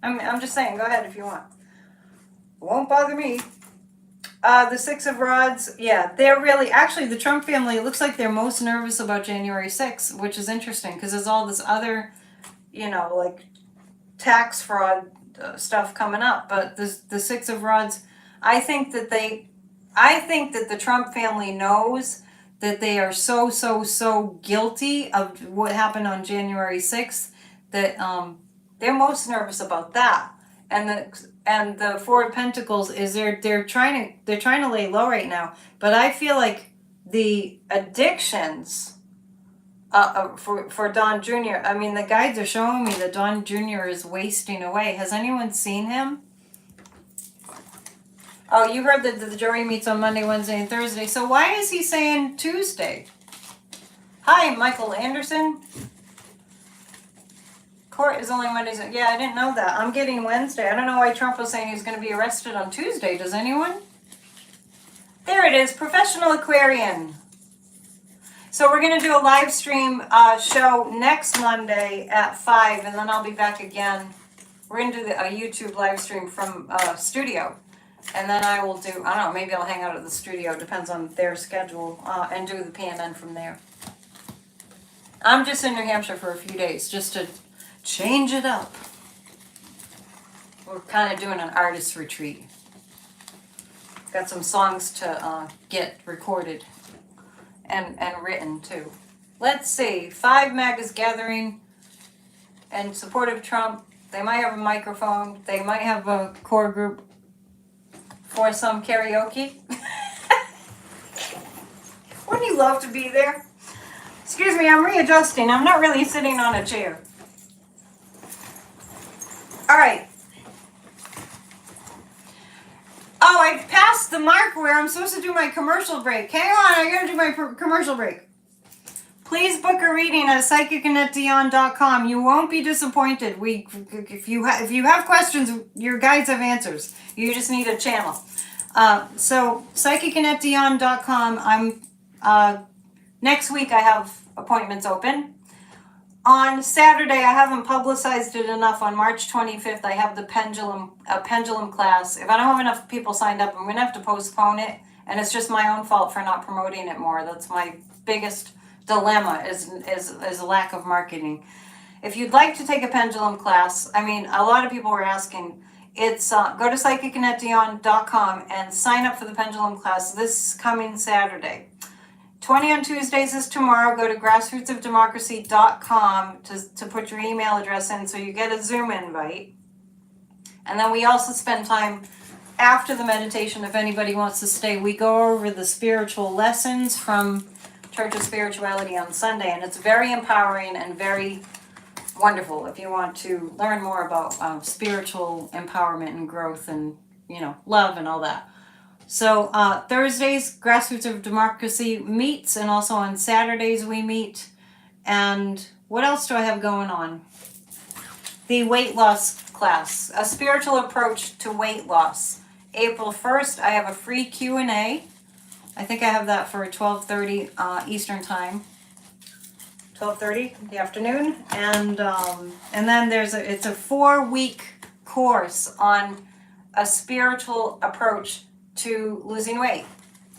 I'm just saying. Go ahead if you want. It won't bother me. The 6 of Rods, yeah, they're really, actually the Trump family, it looks like they're most nervous about January 6th, which is interesting because there's all this other, like tax fraud stuff coming up. But the 6 of Rods, I think that the Trump family knows that they are so guilty of what happened on January 6th that they're most nervous about that. And the 4 of Pentacles is they're trying to lay low right now. But I feel like the addictions for Don Jr. I mean, the guides are showing me that Don Jr. is wasting away. Has anyone seen him? Oh, you heard that the jury meets on Monday, Wednesday, and Thursday. So why is he saying Tuesday? Hi, Michael Anderson. Court is only Mondays. Yeah, I didn't know that. I'm getting Wednesday. I don't know why Trump was saying he's going to be arrested on Tuesday. Does anyone? There it is. Professional Aquarian. So we're going to do a live stream show next Monday at 5, and then I'll be back again. We're going to do a YouTube live stream from studio. And then I will do, I don't know, maybe I'll hang out at the studio. Depends on their schedule. And do the PNN from there. I'm just in New Hampshire for a few days just to change it up. We're kind of doing an artist retreat. Got some songs to get recorded and written too. Let's see. 5 MAG is gathering in support of Trump. They might have a microphone. They might have a core group for some karaoke. Wouldn't you love to be there? Excuse me, I'm readjusting. I'm not really sitting on a chair. All right. Oh, I passed the mark where I'm supposed to do my commercial break. Hang on, I gotta do my commercial break. Please book a reading at psychicannetdion.com. You won't be disappointed. If you have questions, your guides have answers. You just need a channel. So psychicannetdion.com. Next week I have appointments open. On Saturday, I haven't publicized it enough. On March 25th, I have the pendulum class. If I don't have enough people signed up, I'm going to have to postpone it. And it's just my own fault for not promoting it more. That's my biggest dilemma is a lack of marketing. If you'd like to take a pendulum class, I mean, a lot of people were asking. It's go to psychicannetdion.com and sign up for the pendulum class this coming Saturday. 20 on Tuesdays is tomorrow. Go to grassrootsofdemocracy.com to put your email address in so you get a Zoom invite. And then we also spend time after the meditation, if anybody wants to stay. We go over the spiritual lessons from Church of Spirituality on Sunday, and it's very empowering and very wonderful if you want to learn more about spiritual empowerment and growth and, love and all that. So Thursdays, Grassroots of Democracy meets, and also on Saturdays we meet. And what else do I have going on? The weight loss class, a spiritual approach to weight loss. April 1st, I have a free Q&A. I think I have that for 12:30 Eastern Time. 12:30 in the afternoon. And then it's a 4-week course on a spiritual approach to losing weight,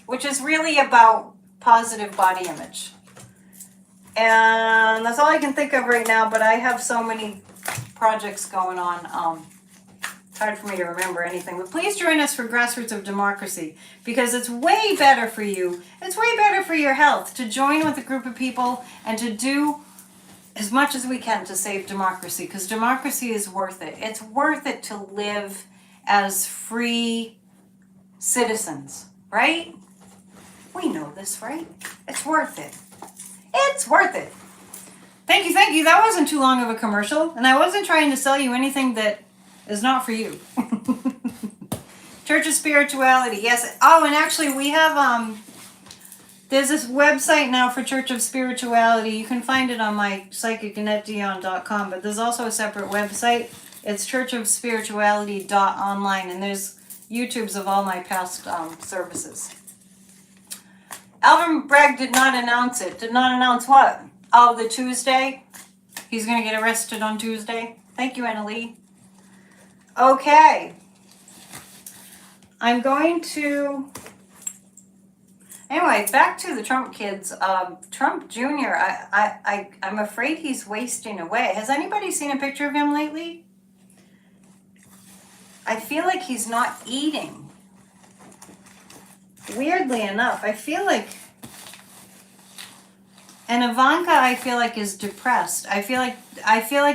which is really about positive body image. And that's all I can think of right now, but I have so many projects going on. It's hard for me to remember anything. But please join us for Grassroots of Democracy, because it's way better for you. It's way better for your health to join with a group of people and to do as much as we can to save democracy, because democracy is worth it. It's worth it to live as free citizens, right? We know this, right? It's worth it. It's worth it. Thank you, thank you. That wasn't too long of a commercial, and I wasn't trying to sell you anything that is not for you. Church of Spirituality, yes. Oh, and actually we have, there's this website now for Church of Spirituality. You can find it on my psychicannetdion.com, but there's also a separate website. It's churchofspirituality.online, and there's YouTubes of all my past services. Alvin Bragg did not announce it. Did not announce what? Oh, the Tuesday? He's going to get arrested on Tuesday. Thank you, Annalie. Okay. I'm going to... Anyway, back to the Trump kids. Trump Jr., I'm afraid he's wasting away. Has anybody seen a picture of him lately? I feel like he's not eating. Weirdly enough, I feel like... And Ivanka, I feel like, is depressed. I feel like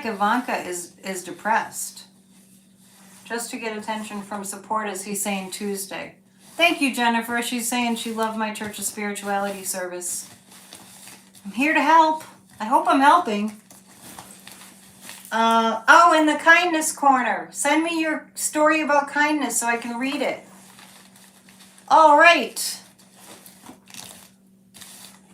Ivanka is depressed. Just to get attention from supporters, he's saying Tuesday. Thank you, Jennifer. She's saying she loved my Church of Spirituality service. I'm here to help. I hope I'm helping. Oh, in the kindness corner. Send me your story about kindness so I can read it. All right.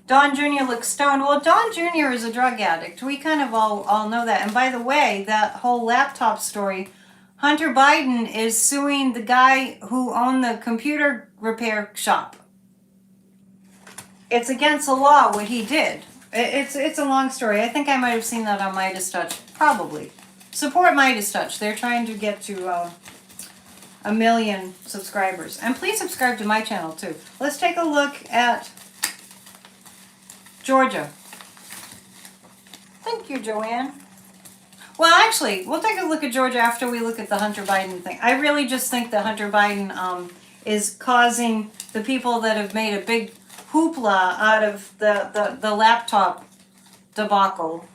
Don Jr. looks stoned. Well, Don Jr. is a drug addict. We kind of all know that. And by the way, that whole laptop story, Hunter Biden is suing the guy who owned the computer repair shop. It's against the law what he did. It's a long story. I think I might have seen that on Midas Touch. Probably. Support Midas Touch. They're trying to get to 1 million subscribers. And please subscribe to my channel too. Let's take a look at Georgia. Thank you, Joanne. Well, actually, we'll take a look at Georgia after we look at the Hunter Biden thing. I really just think that Hunter Biden is causing the people that have made a big hoopla out of the laptop debacle,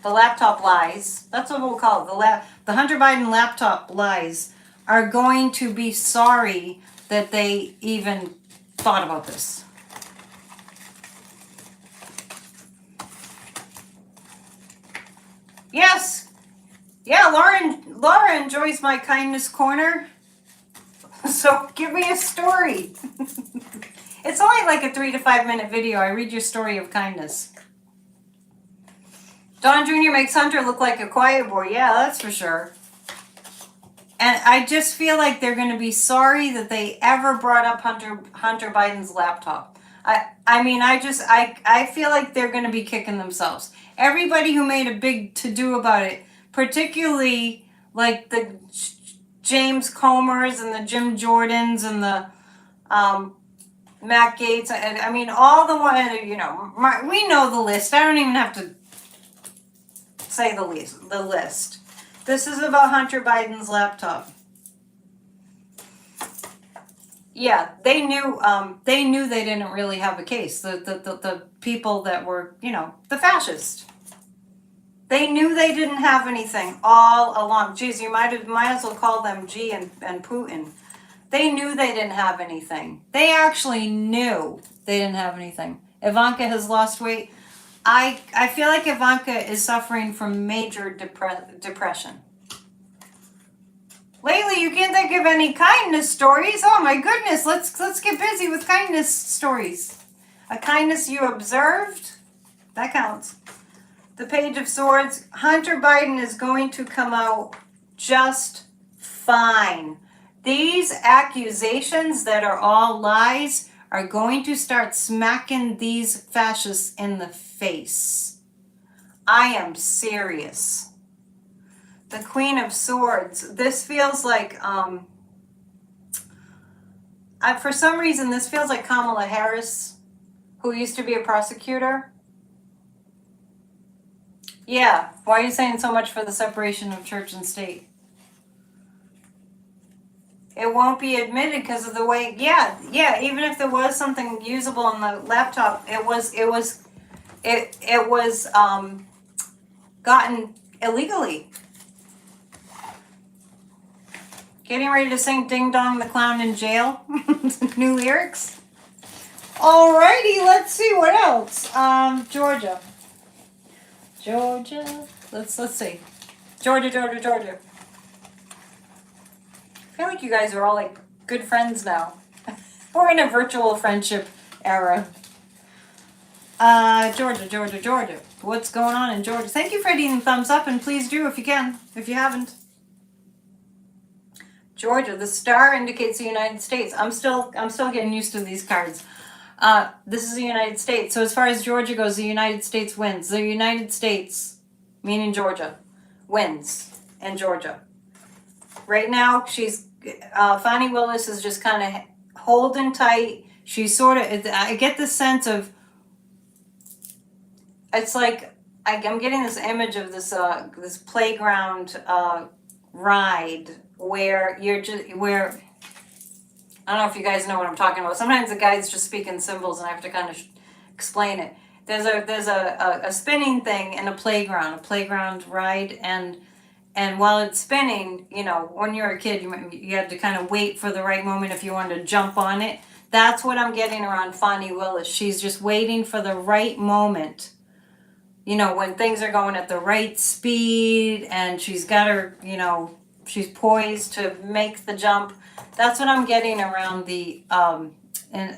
the laptop lies. That's what we'll call it. The Hunter Biden laptop lies are going to be sorry that they even thought about this. Yes. Yeah, Laura enjoys my kindness corner. So give me a story. It's only like a 3 to 5 minute video. I read your story of kindness. Don Jr. makes Hunter look like a quiet boy. Yeah, that's for sure. And I just feel like they're going to be sorry that they ever brought up Hunter Biden's laptop. I feel like they're going to be kicking themselves. Everybody who made a big to-do about it, particularly like the James Comers and the Jim Jordans and the Matt Gaetz, I mean, all the one, we know the list. I don't even have to say the list. This is about Hunter Biden's laptop. Yeah, they knew they didn't really have a case. The people that were, the fascists. They knew they didn't have anything all along. Geez, you might as well call them G and Putin. They knew they didn't have anything. They actually knew they didn't have anything. Ivanka has lost weight. I feel like Ivanka is suffering from major depression. Lately, you can't think of any kindness stories. Oh my goodness, let's get busy with kindness stories. A kindness you observed, that counts. The Page of Swords. Hunter Biden is going to come out just fine. These accusations that are all lies are going to start smacking these fascists in the face. I am serious. The Queen of Swords. This feels like, for some reason, this feels like Kamala Harris, who used to be a prosecutor. Yeah, why are you saying so much for the separation of church and state? it won't be admitted because of the way. Yeah, yeah. Even if there was something usable on the laptop, it was gotten illegally. Getting ready to sing "Ding Dong the Clown in Jail." New lyrics. Alrighty, let's see what else. Georgia. Let's see. Georgia. I feel like you guys are all like good friends now. We're in a virtual friendship era. Georgia. What's going on in Georgia? Thank you for hitting the thumbs up, and please do if you can, if you haven't. Georgia, the star indicates the United States. I'm still getting used to these cards. This is the United States. So as far as Georgia goes, the United States wins. The United States, meaning Georgia, wins in Georgia. Right now, she's Fani Willis is just kind of holding tight. She's sort of. I get the sense of. It's like I'm getting this image of this playground ride where you're just where. I don't know if you guys know what I'm talking about. Sometimes the guides just speak in symbols, and I have to kind of explain it. There's a spinning thing in a playground ride, and while it's spinning, you know, when you're a kid, you had to kind of wait for the right moment if you wanted to jump on it. That's what I'm getting around Fani Willis. She's just waiting for the right moment. You know, when things are going at the right speed, and she's got her, you know, she's poised to make the jump. That's what I'm getting around in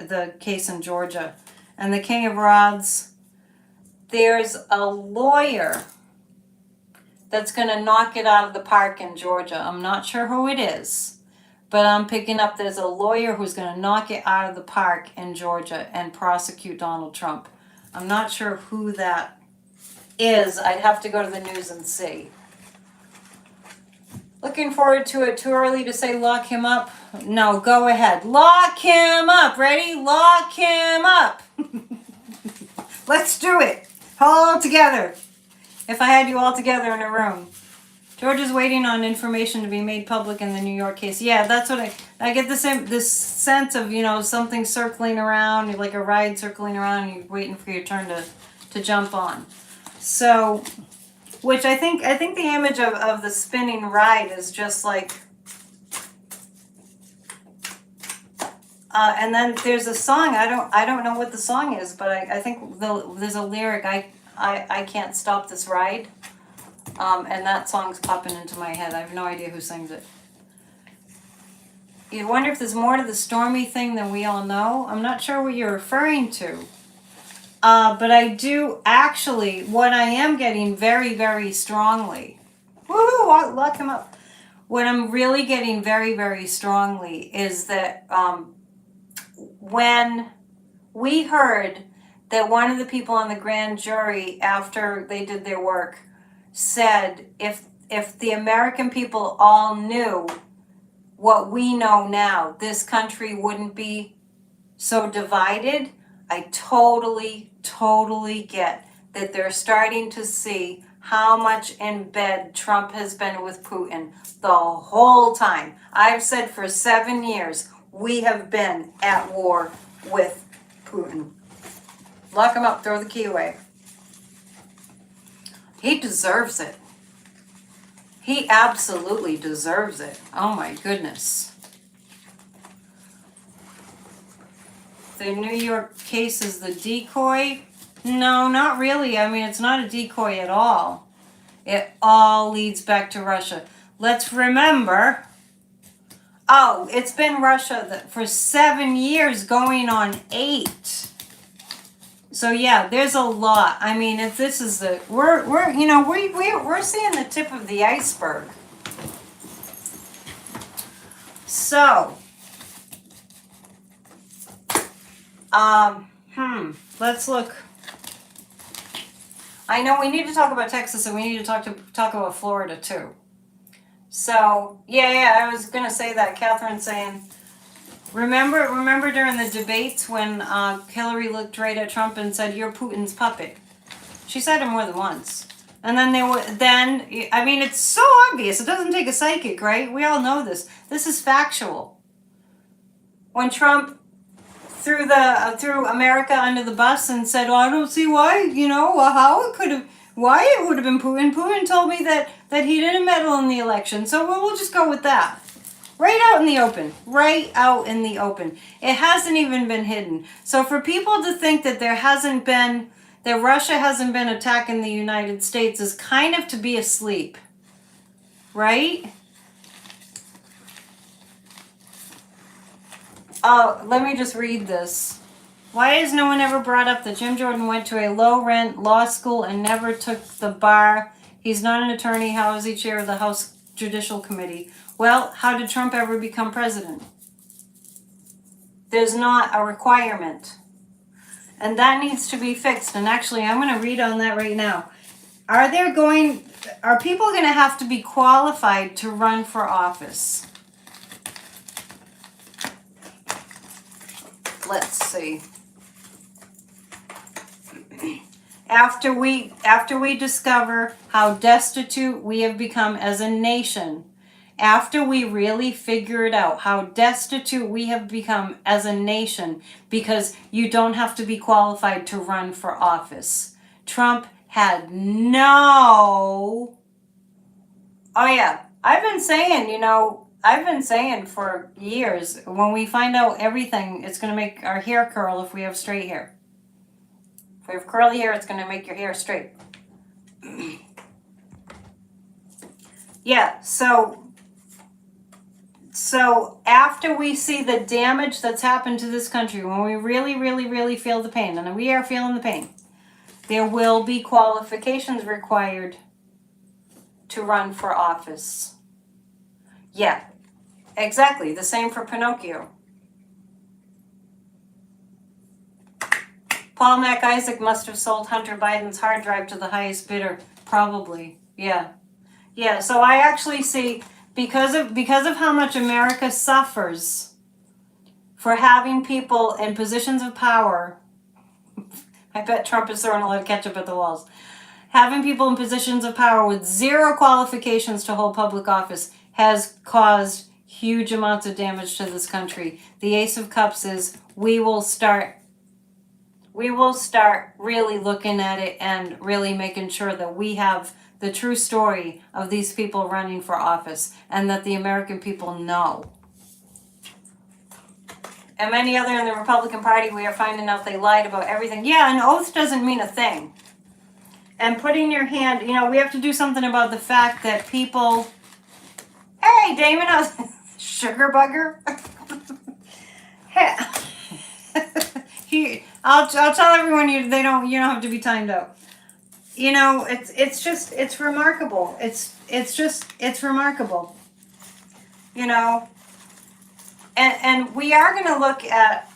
the case in Georgia. And the King of Rods, there's a lawyer that's going to knock it out of the park in Georgia. I'm not sure who it is, but I'm picking up there's a lawyer who's going to knock it out of the park in Georgia and prosecute Donald Trump. I'm not sure who that is. I'd have to go to the news and see. Looking forward to it. Too early to say lock him up? No, go ahead. Lock him up. Ready? Lock him up. Let's do it. All together. If I had you all together in a room. George is waiting on information to be made public in the New York case. Yeah, that's what I get this sense of, you know, something circling around, like a ride circling around, and you're waiting for your turn to jump on. So, which I think the image of the spinning ride is just like, and then there's a song. I don't know what the song is, but I think there's a lyric. I can't stop this ride, and that song's popping into my head. I have no idea who sings it. You wonder if there's more to the Stormy thing than we all know. I'm not sure what you're referring to. But I do actually, what I am getting very, very strongly, woohoo, lock him up. What I'm really getting very, very strongly is that when we heard that one of the people on the grand jury, after they did their work, said if the American people all knew what we know now, this country wouldn't be so divided. I totally get that they're starting to see how much in bed Trump has been with Putin the whole time. I've said for 7 years, we have been at war with Putin. Lock him up, throw the key away. He deserves it. He absolutely deserves it. Oh my goodness. The New York case is the decoy? No, not really. I mean, it's not a decoy at all. It all leads back to Russia. Let's remember. Oh, it's been Russia for 7 years, going on 8. So yeah, there's a lot. I mean, if this is we're seeing the tip of the iceberg. So. Let's look. I know we need to talk about Texas, and we need to talk about Florida too. So yeah, I was gonna say that. Catherine's saying, remember during the debates when Hillary looked right at Trump and said, "You're Putin's puppet." She said it more than once, And then I mean, it's so obvious. It doesn't take a psychic, right? We all know this. This is factual. When Trump threw America under the bus and said, "Oh, I don't see why, how why it would have been Putin." Putin told me that he didn't meddle in the election, so we'll just go with that. Right out in the open. Right out in the open. It hasn't even been hidden. So for people to think that that Russia hasn't been attacking the United States is kind of to be asleep. Right? Oh, let me just read this. Why has no one ever brought up that Jim Jordan went to a low-rent law school and never took the bar? He's not an attorney. How is he chair of the House Judicial Committee? Well, how did Trump ever become president? There's not a requirement. And that needs to be fixed. And actually, I'm going to read on that right now. Are people going to have to be qualified to run for office? Let's see. After we discover how destitute we have become as a nation, after we really figure it out, how destitute we have become as a nation, because you don't have to be qualified to run for office. Trump had no... Oh yeah, I've been saying for years, when we find out everything, it's going to make our hair curl if we have straight hair. If we have curly hair, it's going to make your hair straight. Yeah, so after we see the damage that's happened to this country, when we really, really, really feel the pain, and we are feeling the pain, there will be qualifications required to run for office. Yeah, exactly. The same for Pinocchio. Paul MacIsaac must have sold Hunter Biden's hard drive to the highest bidder. Probably. Yeah. Yeah, so I actually see... Because of how much America suffers for having people in positions of power, I bet Trump is throwing a lot of ketchup at the walls. Having people in positions of power with zero qualifications to hold public office has caused huge amounts of damage to this country. The Ace of Cups is we will start really looking at it and really making sure that we have the true story of these people running for office, and that the American people know. And many other in the Republican Party, we are finding out they lied about everything. Yeah, an oath doesn't mean a thing. And putting your hand, we have to do something about the fact that people... Hey, Damon, sugar bugger. Hey. I'll tell everyone you don't have to be timed out. It's remarkable. It's remarkable. And we are going to look at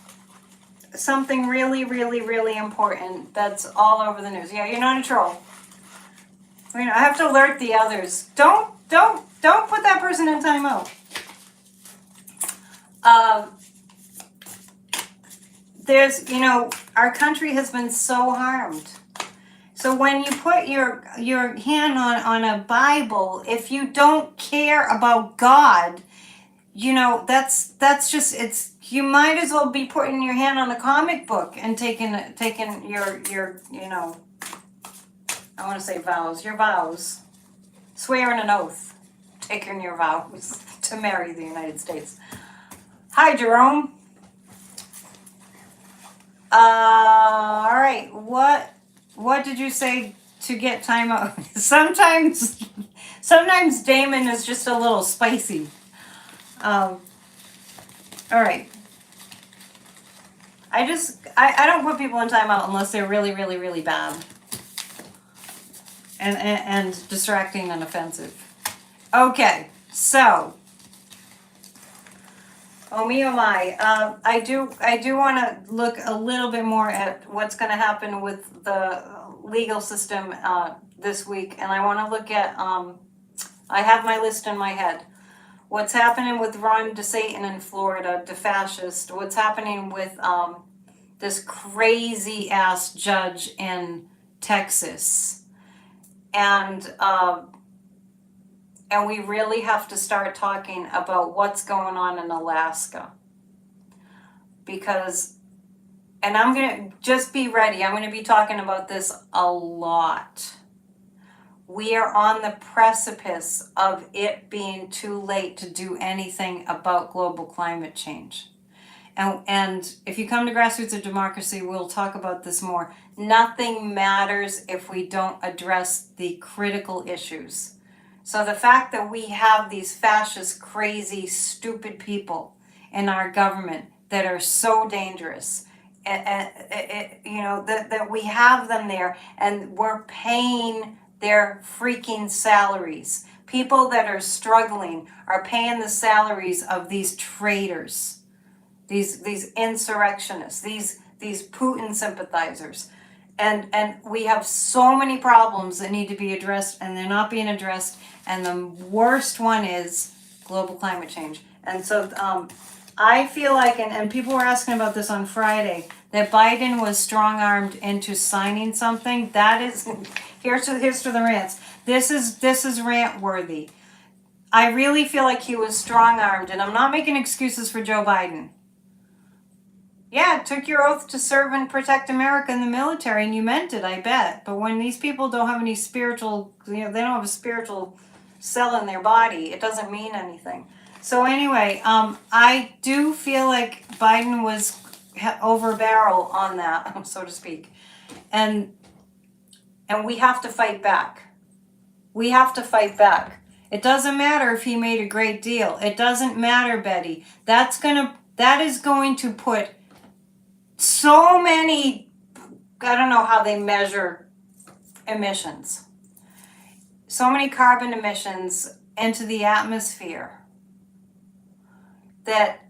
something really, really, really important that's all over the news. Yeah, you're not a troll. I have to alert the others. Don't put that person in timeout. Our country has been so harmed. So when you put your hand on a Bible, if you don't care about God, that's just, you might as well be putting your hand on a comic book and taking your I want to say vows, your vows, swearing an oath, taking your vows to marry the United States. Hi, Jerome. All right, what did you say to get time out? Sometimes Damon is just a little spicy. All right. I don't put people in timeout unless they're really, really, really bad. And distracting and offensive. Okay, so. Oh me, oh my. I do want to look a little bit more at what's going to happen with the legal system this week. And I want to look at, I have my list in my head. What's happening with Ron DeSatan in Florida, DeFascist. What's happening with this crazy-ass judge in Texas. And we really have to start talking about what's going on in Alaska. Because, and I'm going to just be ready. I'm going to be talking about this a lot. We are on the precipice of it being too late to do anything about global climate change. And if you come to Grassroots of Democracy, we'll talk about this more. Nothing matters if we don't address the critical issues. So the fact that we have these fascist, crazy, stupid people in our government that are so dangerous, that we have them there and we're paying their freaking salaries. People that are struggling are paying the salaries of these traitors. These insurrectionists, these Putin sympathizers. And we have so many problems that need to be addressed, and they're not being addressed. And the worst one is global climate change. And so I feel like, and people were asking about this on Friday, that Biden was strong-armed into signing something. That is, here's to the rants. This is rant-worthy. I really feel like he was strong-armed, and I'm not making excuses for Joe Biden. Yeah, took your oath to serve and protect America in the military, and you meant it, I bet. But when these people don't have any spiritual, they don't have a spiritual cell in their body, it doesn't mean anything. So anyway, I do feel like Biden was over barrel on that, so to speak. And we have to fight back. We have to fight back. It doesn't matter if he made a great deal. It doesn't matter, Betty. That is going to put so many, I don't know how they measure emissions, so many carbon emissions into the atmosphere that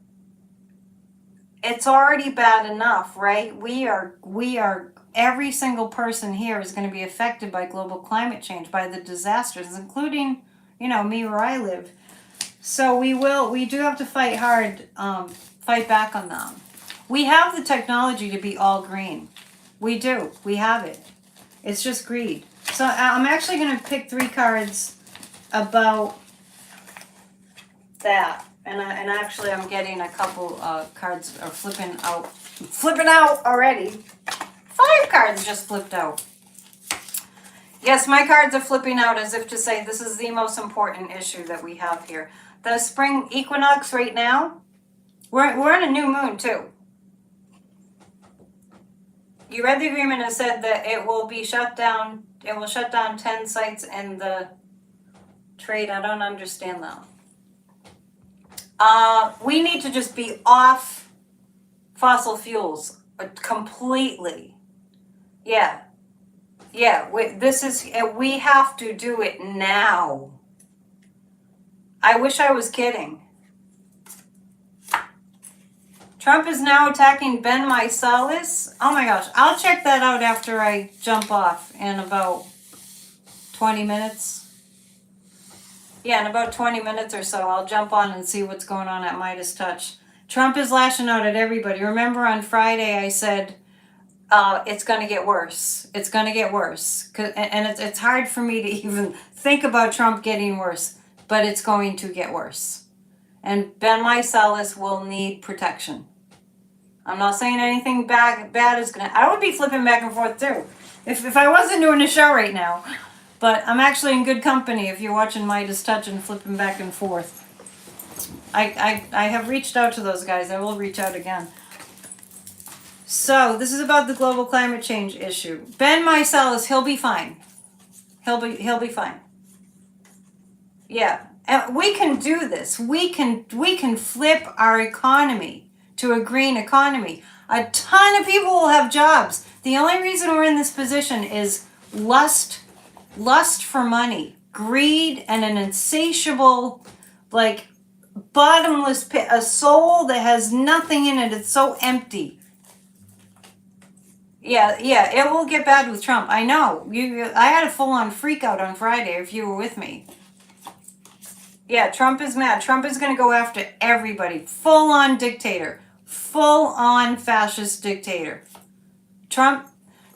it's already bad enough, right? We are, every single person here is going to be affected by global climate change, by the disasters, including, me where I live. So we do have to fight hard, fight back on them. We have the technology to be all green. We do. We have it. It's just greed. So I'm actually going to pick 3 cards about that. And actually I'm getting a couple cards are flipping out already. 5 cards just flipped out. Yes, my cards are flipping out as if to say this is the most important issue that we have here. The spring equinox right now, we're in a new moon too. You read the agreement and said that it will be shut down. It will shut down 10 sites in the trade. I don't understand that. We need to just be off fossil fuels completely. Yeah. We have to do it now. I wish I was kidding. Trump is now attacking Ben Meiselas. Oh my gosh, I'll check that out after I jump off in about 20 minutes. Yeah, in about 20 minutes or so, I'll jump on and see what's going on at Midas Touch. Trump is lashing out at everybody. Remember on Friday I said, it's going to get worse. It's going to get worse. And it's hard for me to even think about Trump getting worse, but it's going to get worse. And Ben Meiselas will need protection. I'm not saying anything bad is going to... I would be flipping back and forth too. If I wasn't doing a show right now. But I'm actually in good company if you're watching Midas Touch and flipping back and forth. I have reached out to those guys. I will reach out again. So, this is about the global climate change issue. Ben Meiselas, he'll be fine. He'll be fine. Yeah. And we can do this. We can flip our economy to a green economy. A ton of people will have jobs. The only reason we're in this position is lust for money, greed, and an insatiable, bottomless pit, a soul that has nothing in it. It's so empty. Yeah, it will get bad with Trump. I know. I had a full-on freak out on Friday if you were with me. Yeah, Trump is mad. Trump is going to go after everybody. Full-on dictator. Full-on fascist dictator. Trump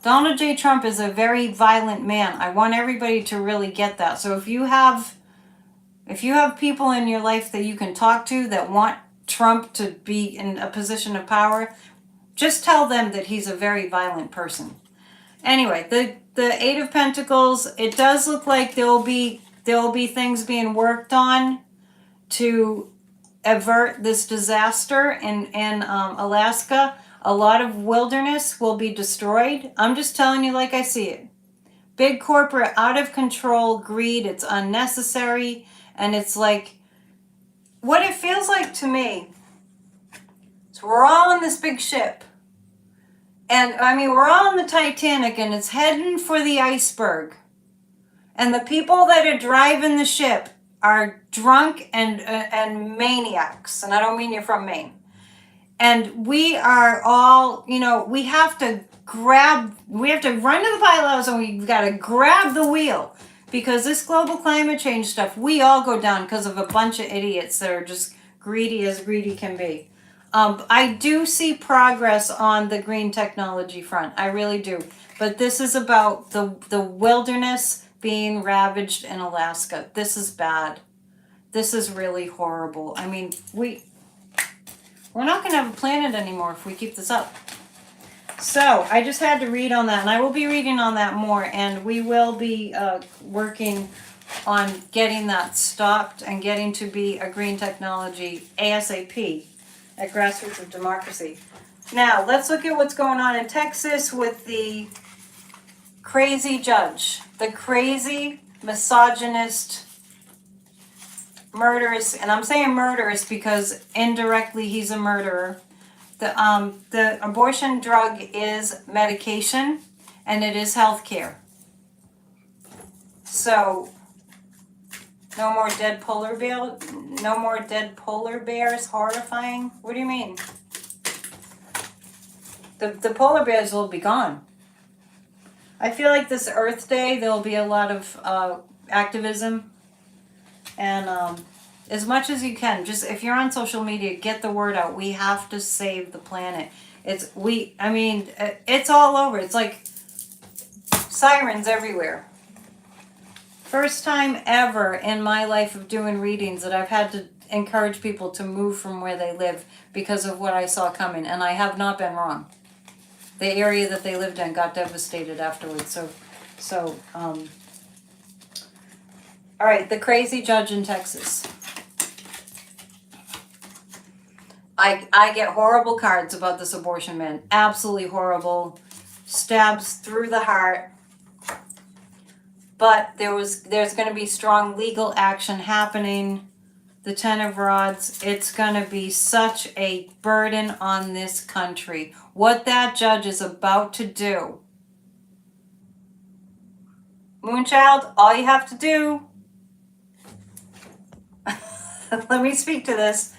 Donald J. Trump is a very violent man. I want everybody to really get that. So if you have people in your life that you can talk to that want Trump to be in a position of power, just tell them that he's a very violent person. Anyway, the Eight of Pentacles, it does look like there will be things being worked on to avert this disaster in Alaska. A lot of wilderness will be destroyed. I'm just telling you like I see it. Big corporate, out of control, greed, it's unnecessary, and it's like, what it feels like to me, so we're all in this big ship. And I mean, we're all in the Titanic and it's heading for the iceberg. And the people that are driving the ship are drunk and maniacs. And I don't mean you're from Maine. And we are all, we have to run to the pilot house and we've got to grab the wheel. Because this global climate change stuff, we all go down because of a bunch of idiots that are just greedy as greedy can be. I do see progress on the green technology front. I really do. But this is about the wilderness being ravaged in Alaska. This is bad. This is really horrible. I mean, we're not going to have a planet anymore if we keep this up. So I just had to read on that, and I will be reading on that more, and we will be working on getting that stopped and getting to be a green technology ASAP at Grassroots of Democracy. Now, let's look at what's going on in Texas with the crazy judge, the crazy misogynist, murderous, and I'm saying murderous because indirectly he's a murderer. The abortion drug is medication, and it is health care. So, no more dead polar bears. No more dead polar bears. Horrifying. What do you mean? The polar bears will be gone. I feel like this Earth Day there'll be a lot of activism, and as much as you can, just if you're on social media, get the word out. We have to save the planet. It's all over. It's like sirens everywhere. First time ever in my life of doing readings that I've had to encourage people to move from where they live because of what I saw coming, and I have not been wrong. The area that they lived in got devastated afterwards. So, all right, the crazy judge in Texas. I get horrible cards about this abortion man. Absolutely horrible. Stabs through the heart. But there's going to be strong legal action happening. The Ten of Rods. It's going to be such a burden on this country. What that judge is about to do. Moonchild, all you have to do. Let me speak to this.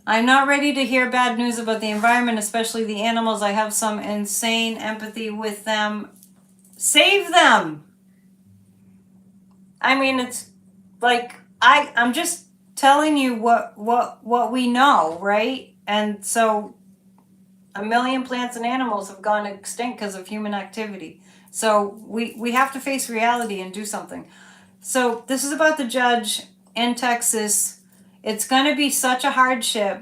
I'm not ready to hear bad news about the environment, especially the animals. I have some insane empathy with them. Save them! I mean, it's like, I'm just telling you what we know, right? And so 1 million plants and animals have gone extinct because of human activity. So we have to face reality and do something. So this is about the judge in Texas. It's going to be such a hardship.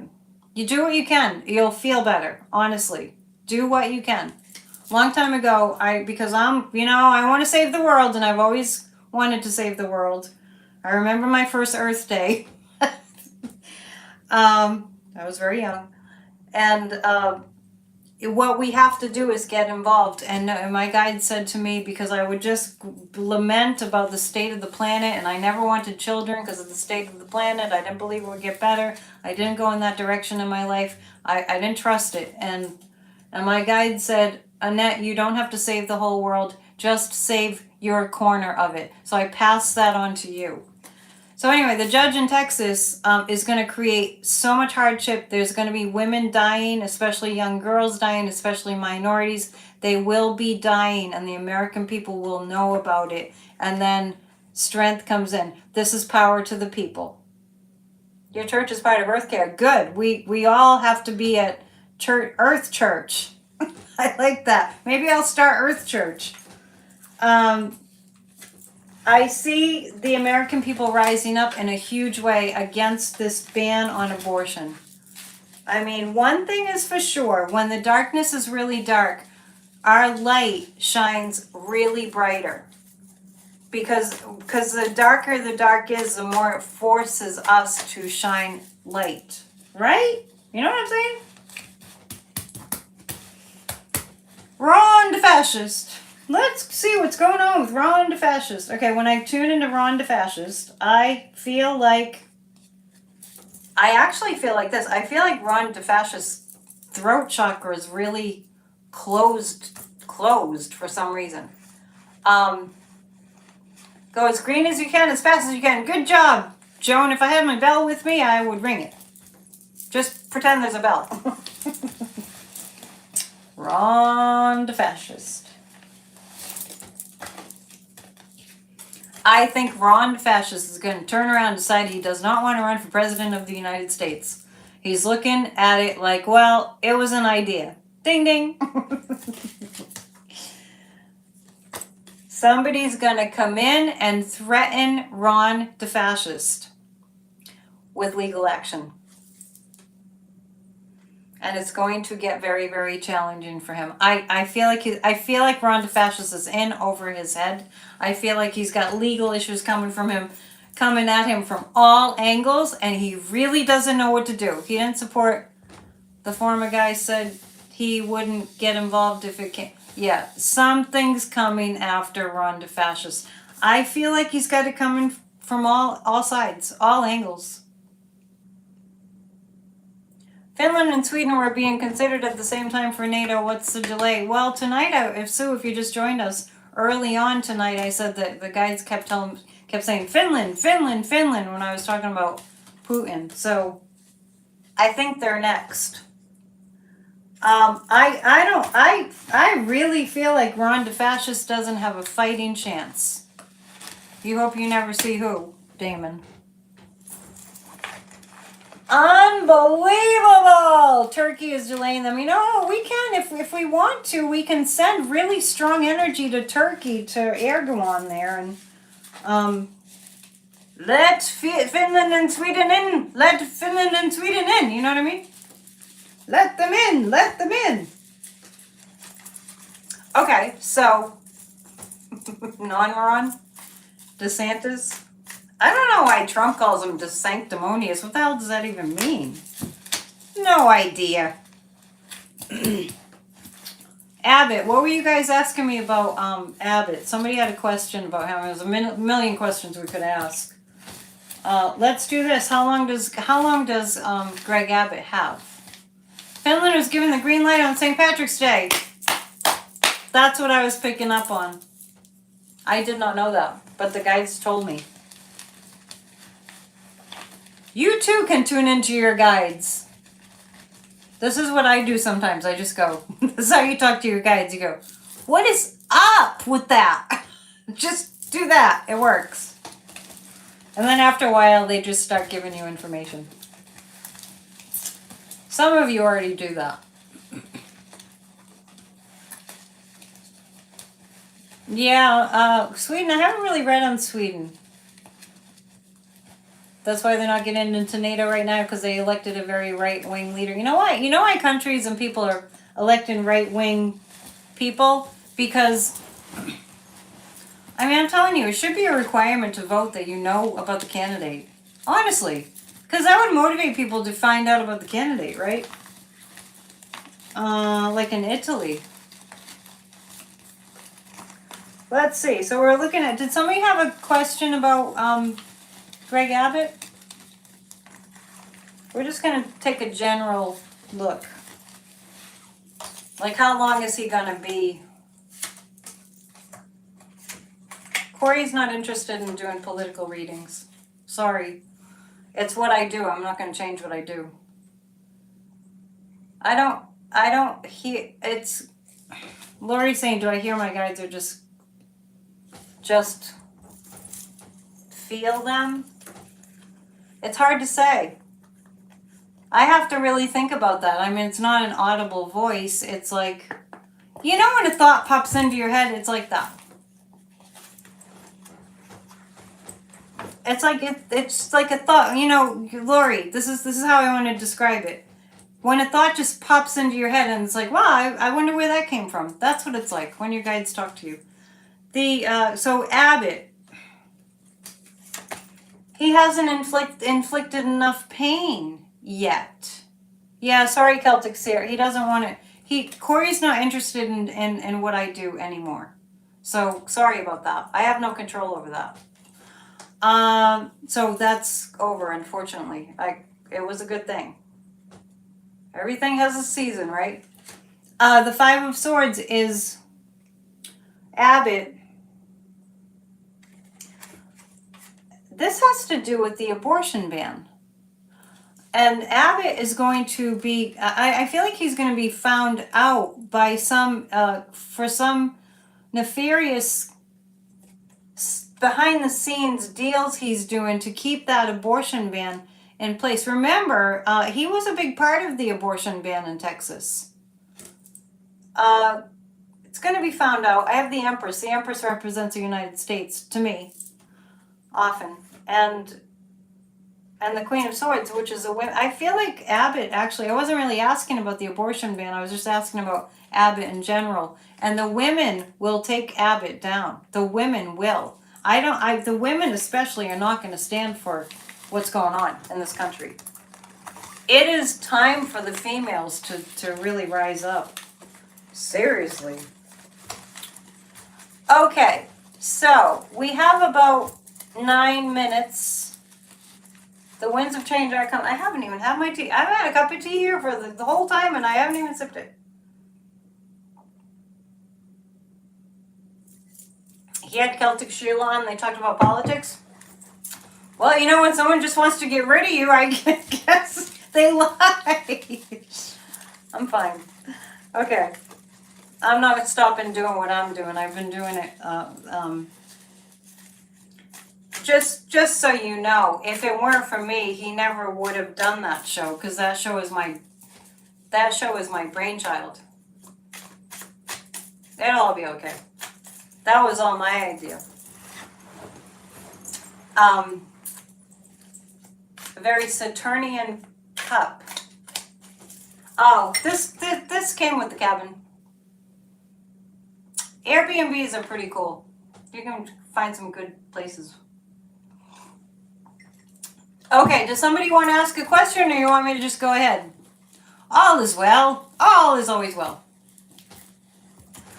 You do what you can. You'll feel better, honestly. Do what you can. Long time ago, because I want to save the world, and I've always wanted to save the world. I remember my first Earth Day. I was very young. And what we have to do is get involved. And my guide said to me, because I would just lament about the state of the planet, and I never wanted children because of the state of the planet. I didn't believe it would get better. I didn't go in that direction in my life. I didn't trust it. And my guide said, Annette, you don't have to save the whole world. Just save your corner of it. So I pass that on to you. So anyway, the judge in Texas is going to create so much hardship. There's going to be women dying, especially young girls dying, especially minorities. They will be dying, and the American people will know about it. And then strength comes in. This is power to the people. Your church is part of Earth Care. Good. We all have to be at church, Earth Church. I like that. Maybe I'll start Earth Church. I see the American people rising up in a huge way against this ban on abortion. I mean, one thing is for sure, when the darkness is really dark, our light shines really brighter. Because the darker the dark is, the more it forces us to shine light. Right? You know what I'm saying? Ron the Fascist. Let's see what's going on with Ron the Fascist. Okay, when I tune into Ron the Fascist, I actually feel like this. I feel like Ron the Fascist's throat chakra is really closed for some reason. Go as green as you can, as fast as you can. Good job, Joan. If I had my bell with me, I would ring it. Just pretend there's a bell. Ron the Fascist. I think Ron the Fascist is going to turn around and decide he does not want to run for president of the United States. He's looking at it like, well, it was an idea. Ding, ding. Somebody's going to come in and threaten Ron the Fascist with legal action. And it's going to get very, very challenging for him. I feel like Ron the Fascist is in over his head. I feel like he's got legal issues coming at him from all angles, and he really doesn't know what to do. He didn't support. The former guy said he wouldn't get involved if it came. Yeah, something's coming after Ron the Fascist. I feel like he's got it coming from all sides, all angles. Finland and Sweden were being considered at the same time for NATO. What's the delay? Well, tonight, if you just joined us early on tonight, I said that the guides kept saying Finland, Finland, Finland when I was talking about Putin. So I think they're next. I really feel like Ron the Fascist doesn't have a fighting chance. You hope you never see who, Damon. Unbelievable! Turkey is delaying them. You know, we can, if we want to, we can send really strong energy to Turkey, to Erdogan there, and let Finland and Sweden in. Let Finland and Sweden in. You know what I mean? Let them in. Let them in. Okay, so non-Ron DeSantis. I don't know why Trump calls him sanctimonious. What the hell does that even mean? No idea. Abbott. What were you guys asking me about Abbott? Somebody had a question about him. There's a million questions we could ask. Let's do this. How long does Greg Abbott have? Finland was given the green light on St. Patrick's Day. That's what I was picking up on. I did not know that, but the guides told me. You too can tune into your guides. This is what I do sometimes. I just go. This is how you talk to your guides. You go, what is up with that? Just do that. It works. And then after a while, they just start giving you information. Some of you already do that. Yeah, Sweden. I haven't really read on Sweden. That's why they're not getting into NATO right now, because they elected a very right-wing leader. You know why? You know why countries and people are electing right-wing people? Because, I mean, I'm telling you, it should be a requirement to vote that you know about the candidate. Honestly. Because that would motivate people to find out about the candidate, right? Like in Italy. Let's see. So we're looking at... Did somebody have a question about... Greg Abbott? We're just going to take a general look. Like, how long is he going to be? Corey's not interested in doing political readings. Sorry. It's what I do. I'm not going to change what I do. It's... Lori's saying, do I hear my guides or just feel them? It's hard to say. I have to really think about that. I mean, it's not an audible voice. It's like You know when a thought pops into your head, it's like that. It's like it's like a thought. You know, Lori, this is how I want to describe it. When a thought just pops into your head and it's like, wow, I wonder where that came from. That's what it's like when your guides talk to you. So Abbott, he hasn't inflicted enough pain yet. Yeah, sorry, Celtic Seer. He doesn't want it. Corey's not interested in what I do anymore. So sorry about that. I have no control over that. So that's over, unfortunately. It was a good thing. Everything has a season, right? The Five of Swords is Abbott. This has to do with the abortion ban. And Abbott is going to be, I feel like he's going to be found out by for some nefarious behind the scenes deals he's doing to keep that abortion ban in place. Remember, he was a big part of the abortion ban in Texas. It's going to be found out. I have the Empress. The Empress represents the United States to me, often. And the Queen of Swords, which is a woman. I feel like Abbott, actually, I wasn't really asking about the abortion ban. I was just asking about Abbott in general. And the women will take Abbott down. The women will. The women especially are not going to stand for what's going on in this country. It is time for the females to really rise up. Seriously. Okay, so we have about 9 minutes. The winds of change are coming. I haven't even had my tea. I've had a cup of tea here for the whole time and I haven't even sipped it. He had Celtic Sheila on. They talked about politics. Well, you know, when someone just wants to get rid of you, I guess they lie. I'm fine. Okay. I'm not stopping doing what I'm doing. I've been doing it. Just so you know, if it weren't for me, he never would have done that show, because that show is my brainchild. It'll all be okay. That was all my idea. A very Saturnian cup. Oh, this came with the cabin. Airbnbs are pretty cool. You can find some good places. Okay, does somebody want to ask a question, or you want me to just go ahead? All is well. All is always well.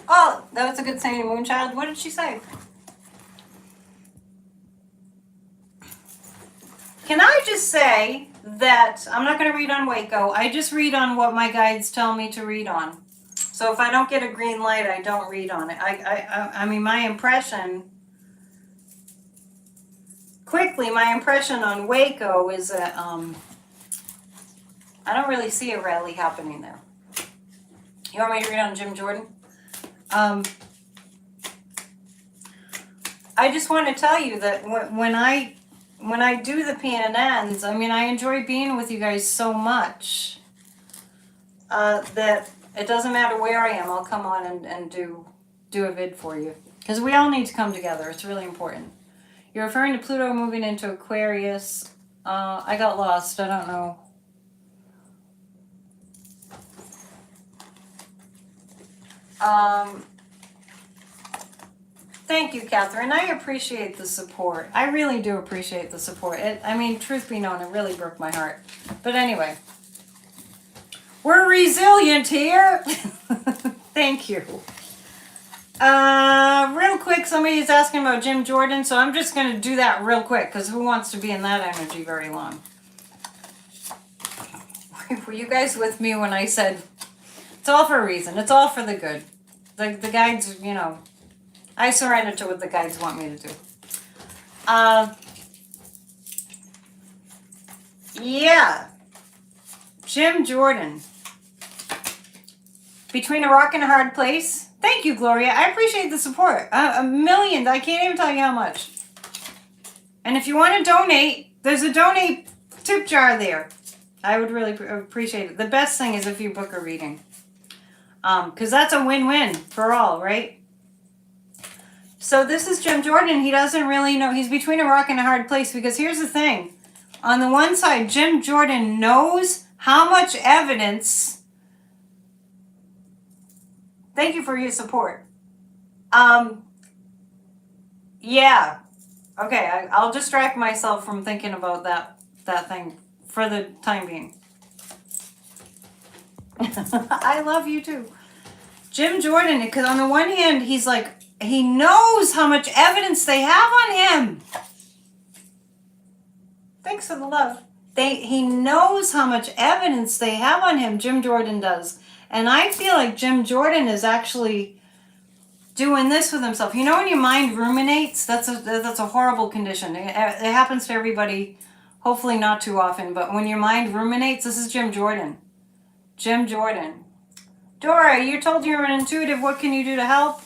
Oh, that was a good saying, Moonchild. What did she say? Can I just say that I'm not going to read on Waco. I just read on what my guides tell me to read on. So if I don't get a green light, I don't read on it. I mean, my impression on Waco is that I don't really see a rally happening there. You want me to read on Jim Jordan? I just want to tell you that when I do the PNNs, I mean, I enjoy being with you guys so much that it doesn't matter where I am. I'll come on and do a vid for you, because we all need to come together. It's really important. You're referring to Pluto moving into Aquarius. I got lost. I don't know. Thank you, Catherine. I appreciate the support. I really do appreciate the support. I mean, truth be known, it really broke my heart. But anyway, we're resilient here. Thank you. Real quick, somebody's asking about Jim Jordan, so I'm just going to do that real quick, because who wants to be in that energy very long? Were you guys with me when I said it's all for a reason? It's all for the good. The guides, you know, I surrender to what the guides want me to do. Yeah. Jim Jordan. Between a rock and a hard place. Thank you, Gloria. I appreciate the support. A million. I can't even tell you how much. And if you want to donate, there's a donate tip jar there. I would really appreciate it. The best thing is if you book a reading. Because that's a win-win for all, right? So this is Jim Jordan. He doesn't really know. He's between a rock and a hard place, because here's the thing. On the one side, Jim Jordan knows how much evidence. Thank you for your support. Yeah. Okay, I'll distract myself from thinking about that thing for the time being. I love you too. Jim Jordan, because on the one hand, he's like, he knows how much evidence they have on him. Thanks for the love. He knows how much evidence they have on him, Jim Jordan does. And I feel like Jim Jordan is actually doing this with himself. You know, when your mind ruminates, that's a horrible condition. It happens to everybody, hopefully not too often, but when your mind ruminates, this is Jim Jordan. Jim Jordan. Dora, you're told you're an intuitive. What can you do to help?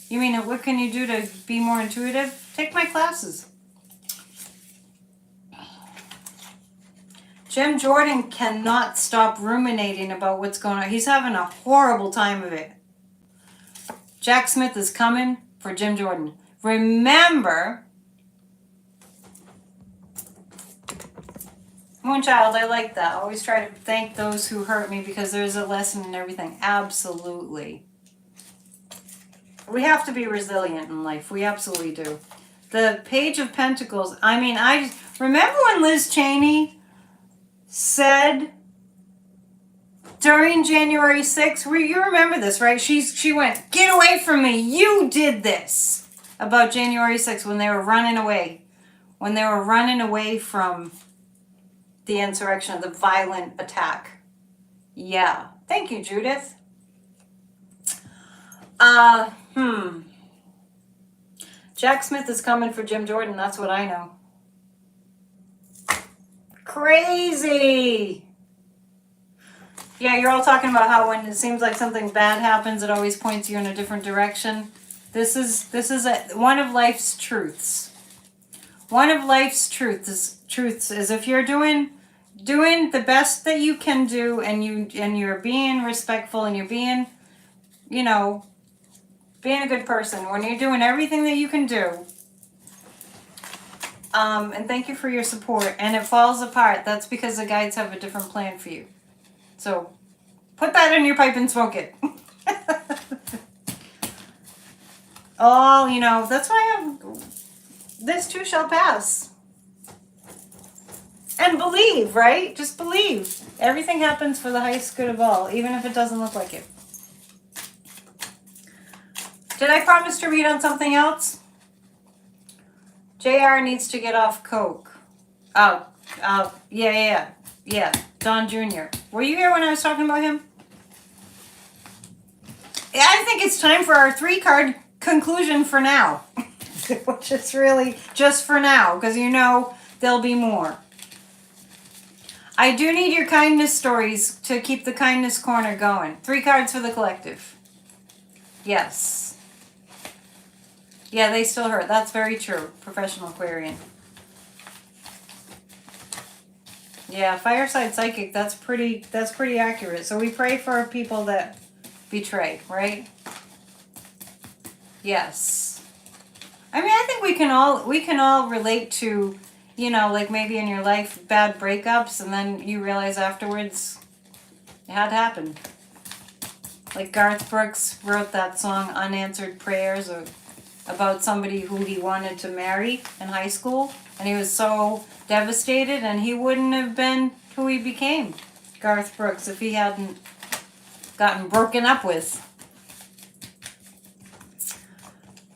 You mean, what can you do to be more intuitive? Take my classes. Jim Jordan cannot stop ruminating about what's going on. He's having a horrible time of it. Jack Smith is coming for Jim Jordan. Remember, Moonchild, I like that. I always try to thank those who hurt me, because there's a lesson in everything. Absolutely. We have to be resilient in life. We absolutely do. The Page of Pentacles. I mean, I remember when Liz Cheney said during January 6th, you remember this, right? She went, "Get away from me. You did this." About January 6th, when they were running away. When they were running away from the insurrection, the violent attack. Yeah. Thank you, Judith. Jack Smith is coming for Jim Jordan. That's what I know. Crazy. Yeah, you're all talking about how when it seems like something bad happens, it always points you in a different direction. This is one of life's truths. One of life's truths is if you're doing the best that you can do, and you're being respectful, and you're being, being a good person, when you're doing everything that you can do, and thank you for your support, and it falls apart, that's because the guides have a different plan for you. So put that in your pipe and smoke it. Oh, that's why this too shall pass. And believe, right? Just believe. Everything happens for the highest good of all, even if it doesn't look like it. Did I promise to read on something else? JR needs to get off coke. Yeah. Don Jr. Were you here when I was talking about him? Yeah, I think it's time for our 3-card conclusion for now. Which is really just for now, because there'll be more. I do need your kindness stories to keep the kindness corner going. 3 cards for the collective. Yes. Yeah, they still hurt. That's very true. Professional Aquarian. Yeah, Fireside Psychic, that's pretty accurate. So we pray for people that betray, right? Yes. I mean, I think we can all relate to, like maybe in your life, bad breakups, and then you realize afterwards it had to happen. Like Garth Brooks wrote that song Unanswered Prayers about somebody who he wanted to marry in high school, and he was so devastated, and he wouldn't have been who he became, Garth Brooks, if he hadn't gotten broken up with.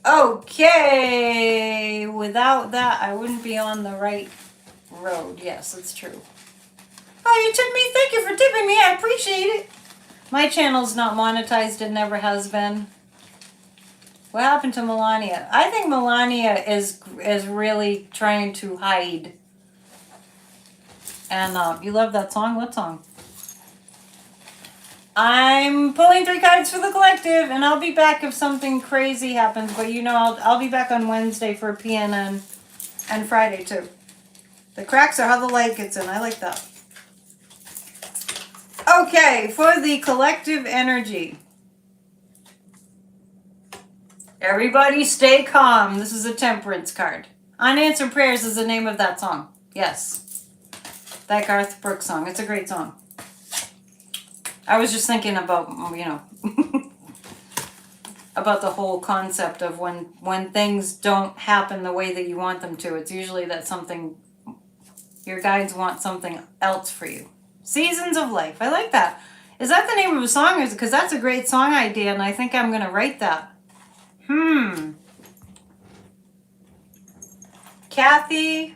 Okay, without that, I wouldn't be on the right road. Yes, it's true. Oh, you tipped me? Thank you for tipping me. I appreciate it. My channel's not monetized. It never has been. What happened to Melania? I think Melania is really trying to hide. And you love that song? What song? I'm pulling 3 cards for the collective, and I'll be back if something crazy happens. But I'll be back on Wednesday for PNN and Friday too. The cracks are how the light gets in. I like that. Okay, for the collective energy. Everybody stay calm. This is a temperance card. Unanswered Prayers is the name of that song. Yes. That Garth Brooks song. It's a great song. I was just thinking about, you know, about the whole concept of when things don't happen the way that you want them to. It's usually that something, your guides want something else for you. Seasons of Life. I like that. Is that the name of a song? Because that's a great song idea, and I think I'm going to write that. Kathy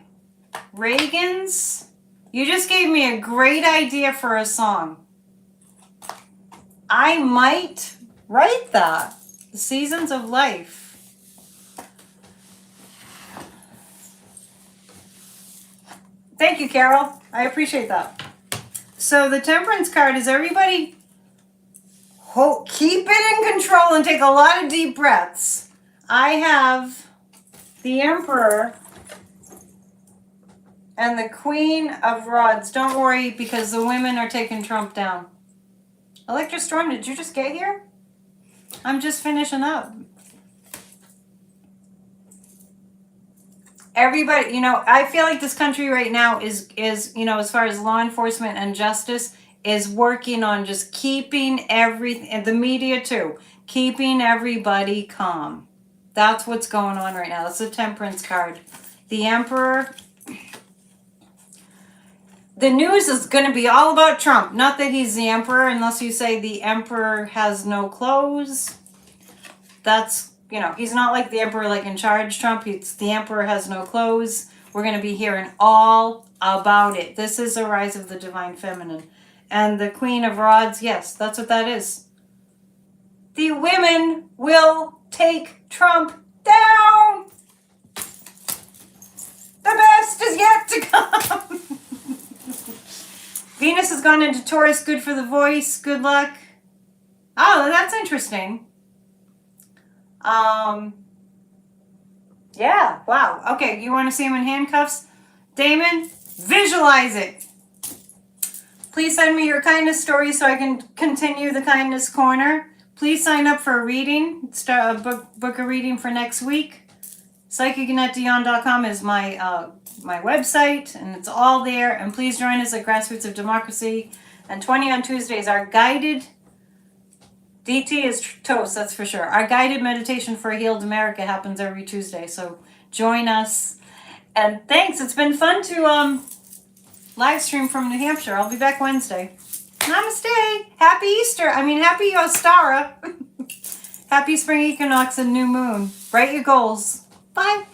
Reagan's. You just gave me a great idea for a song. I might write that. The Seasons of Life. Thank you, Carol. I appreciate that. So the Temperance card is everybody keep it in control and take a lot of deep breaths. I have the Emperor and the Queen of Rods. Don't worry, because the women are taking Trump down. Electra Storm, did you just get here? I'm just finishing up. Everybody, you know, I feel like this country right now is, you know, as far as law enforcement and justice, is working on just keeping everything, and the media too, keeping everybody calm. That's what's going on right now. That's the Temperance card. The Emperor. The news is going to be all about Trump. Not that he's the Emperor, unless you say the Emperor has no clothes. That's, you know, he's not like the Emperor, like in charge Trump. It's the Emperor has no clothes. We're going to be hearing all about it. This is a rise of the Divine Feminine. And the Queen of Rods, yes, that's what that is. The women will take Trump down. The best is yet to come. Venus has gone into Taurus, good for the voice, good luck. Oh, that's interesting. Yeah, wow. Okay, you want to see him in handcuffs? Damon, visualize it. Please send me your kindness story so I can continue the kindness corner. Please sign up for a reading. Start book a reading for next week. PsychicNetDion.com is my my website, and it's all there. And please join us at Grassroots of Democracy. And 20 on Tuesdays, our guided DT is toast, that's for sure. Our guided meditation for a healed America happens every Tuesday, so join us. And thanks, it's been fun to live stream from New Hampshire. I'll be back Wednesday. Namaste. Happy Easter. Happy Ostara. Happy spring equinox and new moon. Write your goals. Bye.